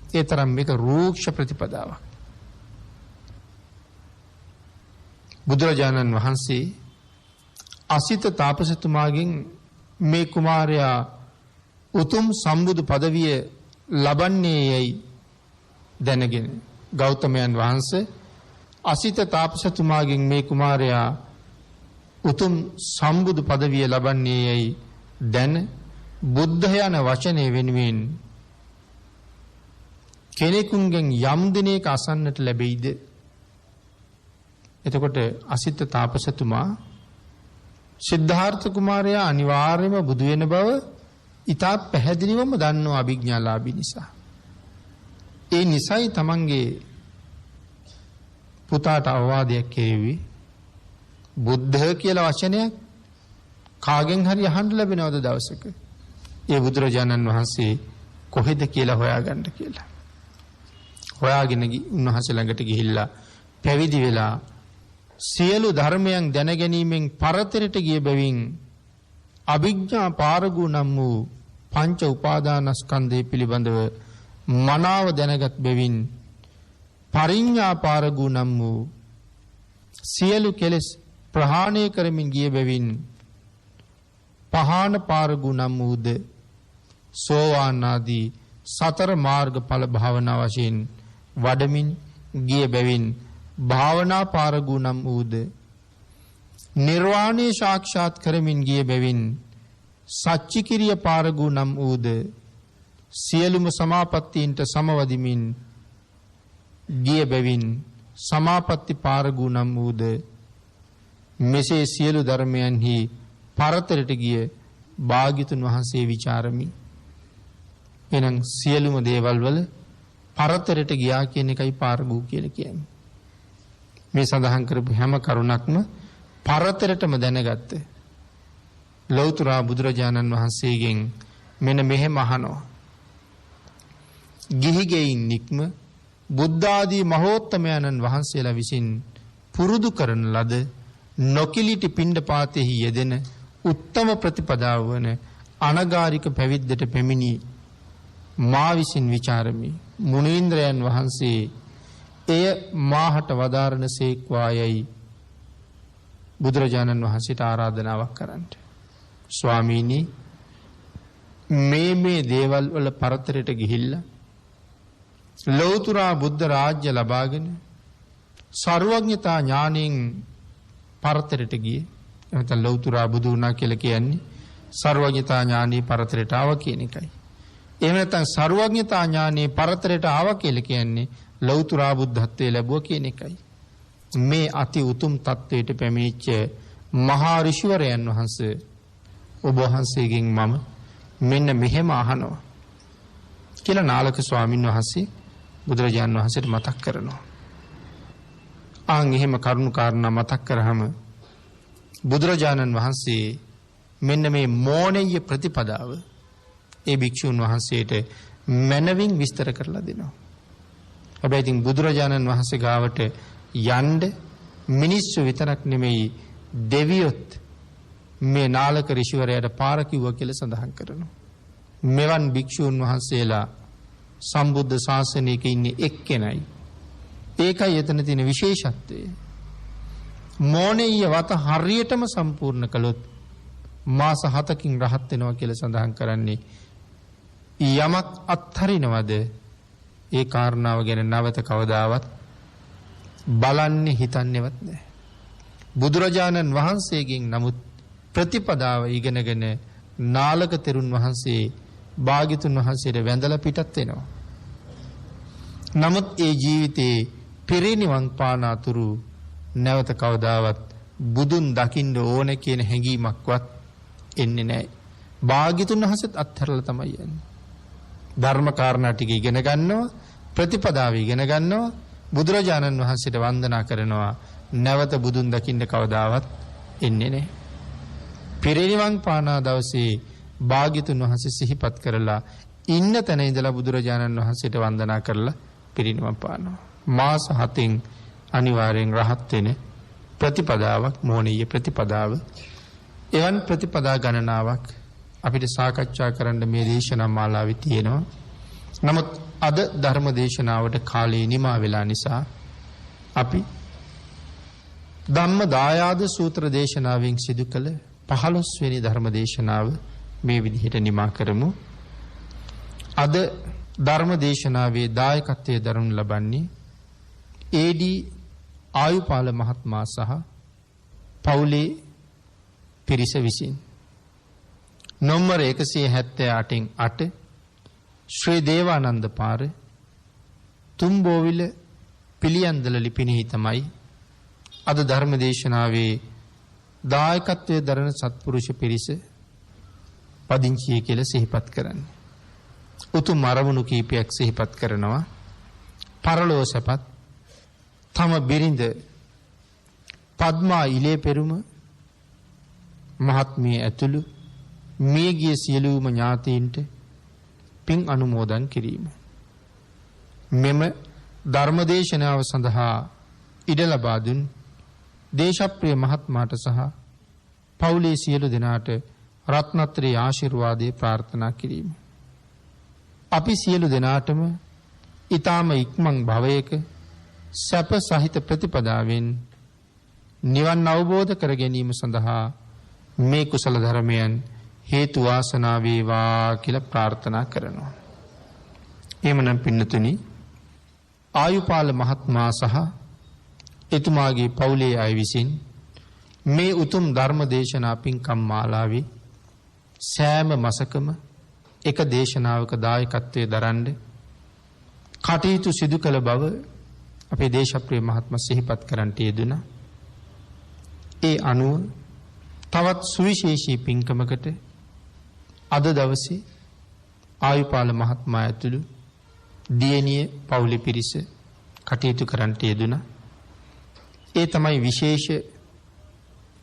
ඒ තරම් මේක රූක්ෂ ප්‍රතිපදාවක්. බුදුරජාණන් වහන්සේ අසිත තාපසතුමාගෙන් මේ කුමාරයා උතුම් සම්බුදු පදවිය ලබන්නේ යයි දැනගෙන ගෞතමයන් වහන්සේ අසිත තාපසතුමාගෙන් මේ කුමාරයා උතුම් සම්බුදු පදවිය ලබන්නේ යයි දැන බුද්ධ යන වචනේ වෙනුවෙන් කෙනෙකුගෙන් යම් දිනයක අසන්නට ලැබෙයිද? එතකොට අසිත තාපසතුමා සිද්ධාර්ථ කුමාරයා අනිවාර්යයෙන්ම බුදු වෙන බව ඉතා පැහැදිලිවම දන්නවා අභිඥාලාභී නිසා. ඒ නිසයි තමන්ගේ පුතාට අවවාදයක් කෙරෙවි. බුද්ධ කියලා වචනයක් කාගෙන් හරි අහන්න ලැබෙනවද දවසක? ඒ බුදුරජාණන් වහන්සේ කොහෙද කියලා හොයාගන්න කියලා. හොයාගෙන උන්වහන්සේ ළඟට ගිහිල්ලා පැවිදි වෙලා සියලු ධර්මයන් දැනගැනීමෙන් පරතරයට ගිය බැවින් අභිඥා පාරගු නම් වූ පංච උපාදානස්කන්ධය පිළිබඳව මනාව දැනගත් බැවින් පරිඥා පාරගු නම් වූ සියලු කෙලෙස් ප්‍රහාණය කරමින් ගිය බැවින් පහාන පාරගු නම් වූද සෝවාන් ආදී සතර මාර්ගඵල භාවනා වශයෙන් වඩමින් ගිය බැවින් භාවනා පාරගු නම් වූද නිර්වාණය සාක්ෂාත් කරමින් ගිය බැවින් සච්චිකිරිය පාරගු නම් වූද සියලුම සමාපත්තීන්ට සමවදිමින් ගිය බැවින් සමාපatti පාරගු නම් වූද මෙසේ සියලු ධර්මයන්හි පරතරට ගිය භාග්‍යතුන් වහන්සේ විචාරමි. එහෙනම් සියලුම දේවල් වල පරතරට ගියා කියන එකයි පාරගු කියලා කියන්නේ. මේ සඳහන් කරපු හැම කරුණක්ම පරතරටම දැනගත්ත ලෞතර බුදුරජාණන් වහන්සේගෙන් මෙන්න මෙහෙම අහනවා. ගිහිගෙයින් නික්ම බුද්ධාදී මහෝත්තමයන්න් වහන්සේලා විසින් පුරුදු කරන ලද නොකිලිටි පිණ්ඩපාතෙහි යෙදෙන උත්තම ප්‍රතිපදාව වන අනගාരിക පැවිද්දට පැමිණි මා විසින් ਵਿਚාරමි. මුනීන්ද්‍රයන් වහන්සේ එය මාහට වදාරන සේක්වායයි බුදුරජාණන් වහන්සේට ආරාධනාවක් කරන්නට. ස්වාමීනි, මේ දේවල් වල පරතරයට ගිහිල්ලා ලෞතර බුද්ධ රාජ්‍ය ලබාගෙන සර්වඥතා ඥාණයෙන් පරතරයට ගියේ. එහෙනම් ලෞතර බුදු වුණා කියලා කියන්නේ සර්වඥතා ඥාණී පරතරයට ආව කියන එකයි. එහෙම නැත්නම් සර්වඥතා ඥාණී පරතරයට ආව කියලා කියන්නේ ලෞතර බුද්ධත්වයේ ලැබුවා කියන එකයි. මේ අති උතුම් තත්වයට පැමිණිච්ච මහා ඍෂිවරයන් වහන්සේ ඔබ වහන්සේගෙන් මම මෙන්න මෙහෙම අහනවා කියලා නාලක ස්වාමින් වහන්සේ බුදුරජාන් වහන්සේට මතක් කරනවා. ආන් එහෙම කරුණු කාරණා මතක් කරාම බුදුරජාණන් වහන්සේ මෙන්න මේ මෝණෙය ප්‍රතිපදාව ඒ භික්ෂුන් වහන්සේට මනවින් විස්තර කරලා දෙනවා. හැබැයි ඉතින් බුදුරජාණන් වහන්සේ ගාවට යන්න මිනිස්සු විතරක් නෙමෙයි දෙවියොත් මේ නාලක ඍෂිවරයාට පාර කිව්වා කියලා සඳහන් කරනවා. මෙවන් භික්ෂුන් වහන්සේලා සම්බුද්ධ ශාසනයක ඉන්නේ එක්කෙනයි. ඒකයි එතන තියෙන විශේෂත්වය. මෝණෙය වත හරියටම සම්පූර්ණ කළොත් මාස 7කින් රහත් වෙනවා කියලා සඳහන් කරන්නේ. යමක් අත්හරිනවද ඒ කාරණාව ගැන නැවත කවදාවත් බලන්නේ හිතන්නේවත් නැහැ. බුදුරජාණන් වහන්සේගෙන් නමුත් ප්‍රතිපදාව ඉගෙනගෙන නාලක තෙරුන් වහන්සේ භාග්‍යතුන් වහන්සේට වැඳලා පිටත් වෙනවා. නමුත් ඒ ජීවිතේ පිරිනිවන් පාන අතුරු නැවත කවදාවත් බුදුන් දකින්න ඕන කියන හැඟීමක්වත් එන්නේ නැහැ. භාග්‍යතුන් වහන්සේත් අත්හැරලා තමයි යන්නේ. ධර්ම කාරණා ටික ඉගෙන ගන්නවා, ප්‍රතිපදාව ඉගෙන ගන්නවා, බුදුරජාණන් වහන්සේට වන්දනා කරනවා. නැවත බුදුන් දකින්න කවදාවත් එන්නේ නැහැ. පිරිනිවන් පාන දවසේ භාග්‍යතුන් වහන්සේ සිහිපත් කරලා ඉන්න තැන ඉඳලා බුදුරජාණන් වහන්සේට වන්දනා කරලා පිරිනිවන් පානවා. මාස 7න් අනිවාර්යෙන් රහත් වෙන ප්‍රතිපදාවක් මෝණීය ප්‍රතිපදාව. එවන් ප්‍රතිපදා ගණනාවක් අපිට සාකච්ඡා කරන්න මේ දේශනා මාලාවේ තියෙනවා. නමුත් අද ධර්ම දේශනාවට කාලය නිමා වෙලා නිසා අපි ධම්ම දායාද සූත්‍ර දේශනාවෙන් සිදු කළ 15 වෙනි ධර්ම දේශනාව මේ විදිහට නිමා කරමු. අද ධර්ම දේශනාවේ දායකත්වයේ දරනු ලබන්නේ ඒ.ඩී. ආයුපාල මහත්මයා සහ පවුලේ පිරිස විසින්. නම්බර 178න් 8 ශ්‍රී දේවානන්ද පාර තුම්බෝවිල පිළියන්දල ලිපිනෙහි තමයි අද ධර්ම දේශනාවේ දායකත්වයේ දරන සත්පුරුෂ පිරිස පදිංචිය කියලා සිහිපත් කරන්නේ. උතුම් අරමුණු කීපයක් සිහිපත් කරනවා. පරලෝ සපත් තම බිරිඳ පද්මා ඉලේ පෙරුම මහත්මිය ඇතුළු මියගිය සියලුම ඥාතීන්ට පින් අනුමෝදන් කිරීම. මෙම ධර්මදේශනාව සඳහා ඉඩ ලබා දුන් දේශප්‍රිය මහත්මයාට සහ පවුලේ සියලු දෙනාට රත්නත්‍රි ආශිර්වාදේ ප්‍රාර්ථනා කිරීම. අපි සියලු දෙනාටම ඊ타ම ඉක්මන් භවයක සැප සහිත ප්‍රතිපදාවෙන් නිවන් අවබෝධ කර ගැනීම සඳහා මේ කුසල ධර්මයන් හේතු වාසනා වේවා කියලා ප්‍රාර්ථනා කරනවා. එhmenan පින්නතුනි ආයුපාල මහත්මයා සහ එතුමාගේ පවුලේ අය විසින් මේ උතුම් ධර්ම දේශනා පින්කම් මාලාවේ සෑම මාසකම එක දේශනාවක දායකත්වයේ දරන්න කටයුතු සිදු කළ බව අපේ දේශප්‍රිය මහත්මයා සිහිපත් කරන්නට යෙදුණා. ඒ අනුව තවත් සුවිශේෂී පින්කමකට අද දවසේ ආයුපාල මහත්මයා ඇතුළු දියණිය පවුලේ පිරිස කටයුතු කරන්නට යෙදුණා. ඒ තමයි විශේෂ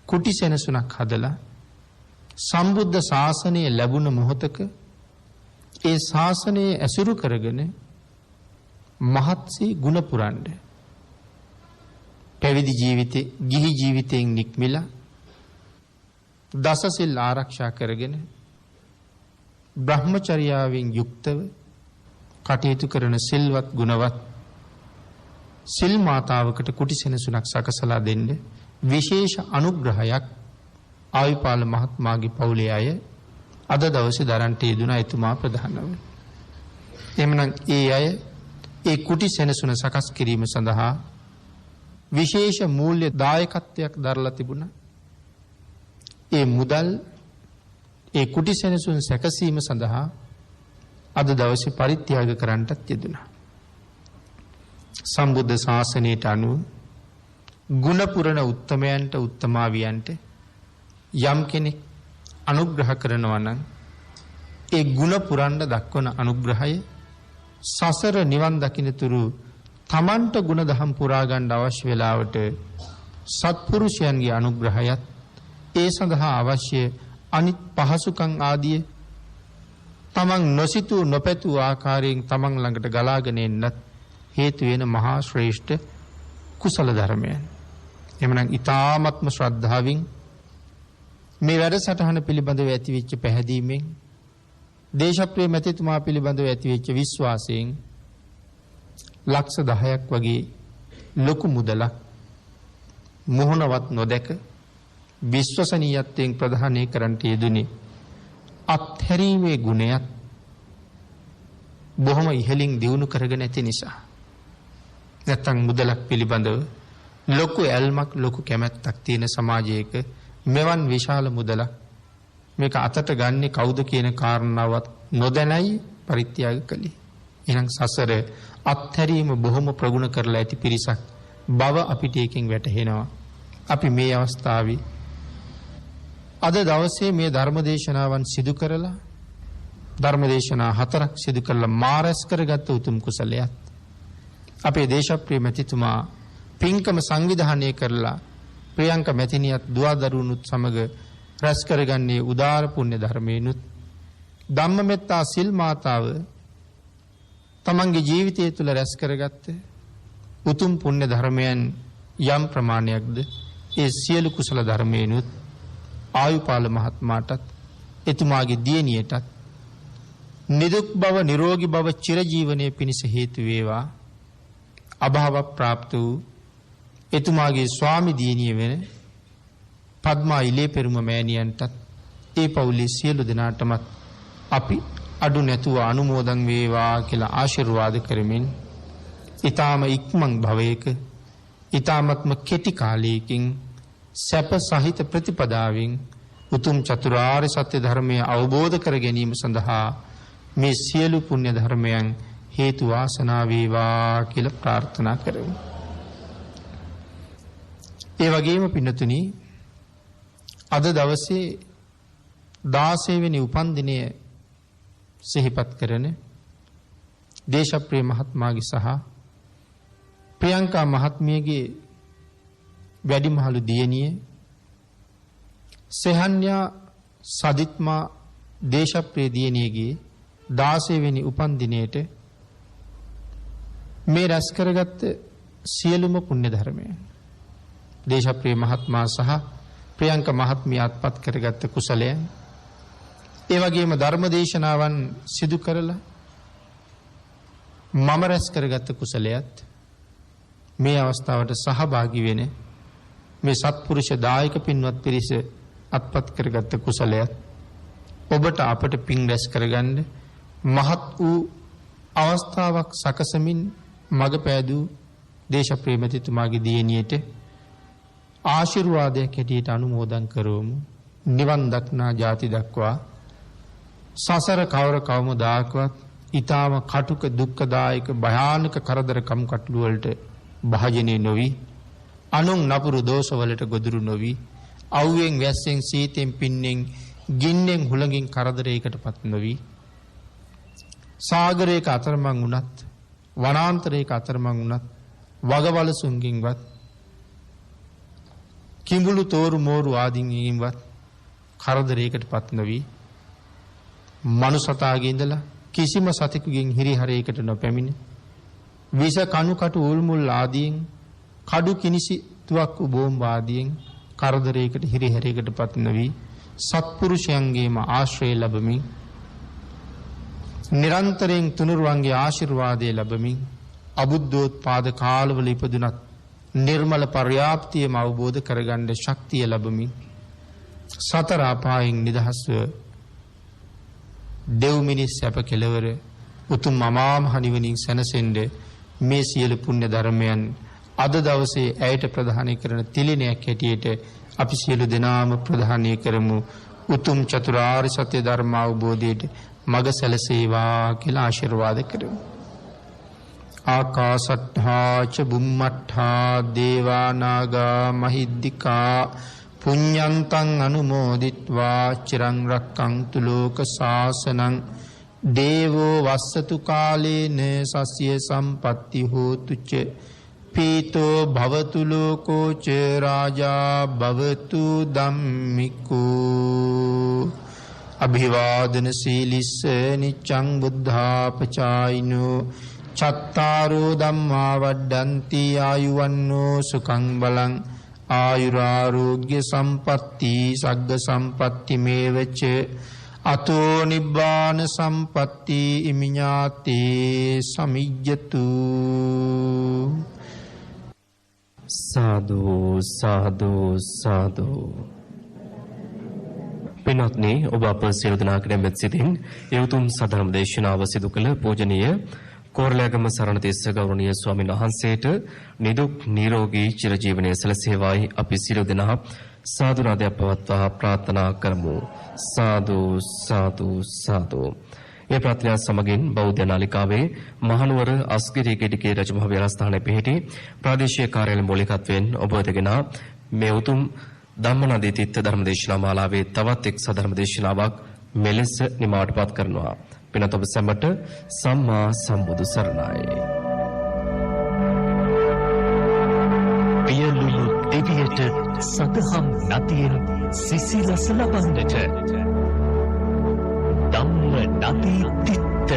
කුටි සෙනසුනක් හදලා සම්බුද්ධ ශාසනය ලැබුණ මොහොතක ඒ ශාසනය ඇසුරු කරගෙන මහත්සේ ගුණ පුරන්න. පැවිදි ජීවිතේ ගිහි ජීවිතයෙන් නික්මිලා දසසිල් ආරක්ෂා කරගෙන බ්‍රහ්මචර්යාවෙන් යුක්තව කටයුතු කරන සිල්වත් ගුණවත් සිල් මාතාවකට කුටි සෙනසුනක් සකසලා දෙන්න විශේෂ අනුග්‍රහයක් ආවිපාල මහත්මයාගේ පවුලේ අය අද දවසේ දරන්ට යෙදුණා එතුමා ප්‍රධානව. එhmenan ඒ අය ඒ කුටි සෙනසුන සකස් කිරීම සඳහා විශේෂ මූල්‍ය දායකත්වයක් දරලා තිබුණා. ඒ මුදල් ඒ කුටි සෙනසුන සැකසීම සඳහා අද දවසේ පරිත්‍යාග කරන්නටත් යෙදුණා. සම්බුද්ධ ශාසනයට අනුව ගුණ පුරණ උත්තමයන්ට උත්තමාවියන්ට යම් කෙනෙක් අනුග්‍රහ කරනවා නම් ඒ ගුණ පුරන්න දක්වන අනුග්‍රහය සසර නිවන් දකින්නතුරු තමන්ට ගුණ දහම් පුරා ගන්න අවශ්‍ය වෙලාවට සත්පුරුෂයන්ගේ අනුග්‍රහයත් ඒ සඳහා අවශ්‍ය අනිත් පහසුකම් ආදී තමන් නොසිතූ නොපැතූ ආකාරයෙන් තමන් ළඟට ගලාගෙන එන්නත් හේතු වෙන මහා ශ්‍රේෂ්ඨ කුසල ධර්මයන්. එhmenan ඊ타ත්ම ශ්‍රද්ධාවෙන් මේ වැඩසටහන පිළිබඳව ඇතිවෙච්ච පැහැදීමෙන් දේශප්‍රිය මැතිතුමා පිළිබඳව ඇතිවෙච්ච විශ්වාසයෙන් ලක්ෂ 10ක් වගේ ලොකු මුදලක් මොහොනවත් නොදැක විශ්වසනීයත්වයෙන් ප්‍රදානය කරන්නට යෙදුනේ අත්හැරීමේ ගුණයත් බොහොම ඉහළින් දියුණු කරගෙන ඇති නිසා. නැත්තම් මුදලක් පිළිබඳව ලොකු ඇල්මක් ලොකු කැමැත්තක් තියෙන සමාජයක මෙවන් විශාල මුදලක් මේක අතට ගන්නේ කවුද කියන කාරණාවත් නොදැනයි පරිත්‍යාග කළේ. එහෙනම් සසර අත්හැරීම බොහොම ප්‍රගුණ කරලා ඇති පිරිසක් බව අපිට එකෙන් වැටහෙනවා. අපි මේ අවස්ථාවේ අද දවසේ මේ ධර්මදේශනාවන් සිදු කරලා ධර්මදේශනා 4ක් සිදු කරලා මාරස් කරගත්ත උතුම් කුසලයක් අපේ දේශප්‍රිය මැතිතුමා පින්කම සංවිධානය කරලා ප්‍රියංක මැතිණියත් දුවදරුණුත් සමග රැස් කරගන්නේ උදාර පුණ්‍ය ධර්මේනුත් ධම්මමෙත්තා සිල් මාතාව තමන්ගේ ජීවිතය තුළ රැස් කරගත්ත උතුම් පුණ්‍ය ධර්මයන් යම් ප්‍රමාණයක්ද ඒ සියලු කුසල ධර්මේනුත් ආයුපාල මහත්මයාටත් එතුමාගේ දියණියටත් නිදුක් බව නිරෝගී බව චිරජීවනයේ පිණිස හේතු වේවා. අභාව ප්‍රාප්ත වූ එතුමාගේ ස්වාමි දියණිය වෙන පද්මා ඉලේ පෙරුම මෑණියන්ටත් ඒ පවුලේ සියලු දෙනාටමත් අපි අඩු නැතුව අනුමෝදන් වේවා කියලා ආශිර්වාද කරමින් ඊ타ම ඉක්මන් භවයක ඊ타මත්ම කෙටි කාලයකින් සැප සහිත ප්‍රතිපදාවෙන් උතුම් චතුරාර්ය සත්‍ය ධර්මය අවබෝධ කර ගැනීම සඳහා මේ සියලු පුණ්‍ය ධර්මයන් හේතු වාසනා වේවා කියලා ප්‍රාර්ථනා කරමු. ඒ වගේම පින්නතුනි අද දවසේ 16 වෙනි උපන්දිනය සිහිපත් කරන දේශප්‍රිය මහත්මයාගේ සහ ප්‍රියංකා මහත්මියගේ වැඩිමහලු දියණිය සෙහන්‍යා සදිත්මා දේශප්‍රිය දියණියගේ 16 වෙනි උපන්දිනයට මේ රැස් කරගත්ත සියලුම පුණ්‍ය ධර්මයන් දේශප්‍රිය මහත්මයා සහ ප්‍රියංක මහත්මිය අත්පත් කරගත්ත කුසලයන් ඒ වගේම ධර්ම දේශනාවන් සිදු කරලා මම රැස් කරගත්ත කුසලයත් මේ අවස්ථාවට සහභාගී වෙන මේ සත්පුරුෂ දායක පින්වත් පිරිස අත්පත් කරගත්ත කුසලයත් ඔබට අපට පින් රැස් කරගන්න මහත් වූ අවස්ථාවක් සකසමින් මඟ පෑදූ දේශප්‍රිය මැතිතුමාගේ දියණියට ආශිර්වාදයක් හැටියට අනුමෝදන් කරවමු. නිවන් දක්නා ජාති දක්වා සසර කවර කවමදාකවත් ඊටාම කටුක දුක්ඛදායක භයානක කරදර කම්කටොළු වලට භාජනය නොවි අනුන් නපුරු දෝෂ වලට ගොදුරු නොවි අවුවෙන් වැස්සෙන් සීතෙන් පින්නෙන් ගින්නෙන් හුළඟින් කරදරයකටපත් නොවි සාගරයක අතරමං වුණත් වනාන්තරයක අතරමං වුණත් වගවලසුන්ගින්වත් කිඹුළු තෝරු මෝරු ආදීන්ගින්වත් කරදරයකටපත් නොවි මනුසතාගේ ඉඳලා කිසිම සතෙකුගෙන් හිරිහරයකට නොපැමිණ විස කණු කටු උල්මුල් ආදීන් කඩු කිනිසි තුවක්කු බෝම්බ ආදීන් කරදරයකට හිරිහැරයකට පත් නොවි සත්පුරුෂයන්ගේම ආශ්‍රය ලැබමින් නිරන්තරයෙන් තුනුරුවන්ගේ ආශිර්වාදය ලැබමින් අබුද්ධෝත්පාද කාලවල ඉපදුනත් නිර්මල පර්යාප්තියම අවබෝධ කරගන්න ශක්තිය ලැබමින් සතර අපායෙන් නිදහස්ව දෙව් මිනිස් සැප කෙලවර උතුම් අමා මහ නිවනින් සැනසෙන්න මේ සියලු පුණ්‍ය ධර්මයන් අද දවසේ ඇයට ප්‍රදානය කරන තිලිනයක් හැටියට අපි සියලු දෙනාම ප්‍රදානය කරමු. උතුම් චතුරාර්ය සත්‍ය ධර්ම අවබෝධයට මඟ සැලසේවා කියලා ආශිර්වාද කරමු. ආකාසට්ඨා ච බුම්මට්ඨා දේවා නාග මහිද්దికා පුඤ්ඤන්තං අනුමෝදිත්වා චිරං රක්ඛන්තු ලෝක සාසනං දේවෝ වස්සතු කාලේන සස්ය සම්පatti හෝතු ච පීතෝ භවතු ලෝකෝ ච රාජා භවතු ධම්මිකෝ අභිවාදන සීලිස්ස නිච්ඡං බුද්ධාපචායිනෝ චත්තාරෝ ධම්මා වඩ්ඩಂತಿ ආයුවන්නෝ සුඛං බලං ආයුරාෝග්‍ය සම්පatti සග්ග සම්පatti මේවච අතෝ නිබ්බාන සම්පatti ඉමිඤාතේ සමිජ්ජතු. සාදු සාදු සාදු. පින්වත්නි, ඔබ අප සියලු දෙනාට මෙත් සිතින් යොතුම් සදහම් දේශනාව සිදු කළ පූජනීය කෝරළයාගම සරණතිස්ස ගෞරවනීය ස්වාමීන් වහන්සේට නිදුක් නිරෝගී චිරජීවනයේ සැලසේවායි අපි සියලු දෙනා සාදු නාදයක් පවත්වා ප්‍රාර්ථනා කරමු. සාදු සාදු සාදු. මේ ප්‍රාර්ථනා සමගින් බෞද්ධ නාලිකාවේ මහනුවර අස්ගිරි ගෙඩිගේ රජමහා විහාරස්ථානයේ පිහිටි ප්‍රාදේශීය කාර්යාලය මූලිකත්වයෙන් ඔබ වෙතගෙන මේ උතුම් ධම්මනදී තිත්ත ධර්මදේශනා මාලාවේ තවත් එක් සදහම් දේශනාවක් මෙලෙස නිමාවටපත් කරනවා. පිනත ඔබ සැමට සම්මා සම්බුදු සරණයි. පියලුණු දෙවියට සදහම් නදියෙන් සිසිලස ලබන්නට ධම්ම නදී තිත්ත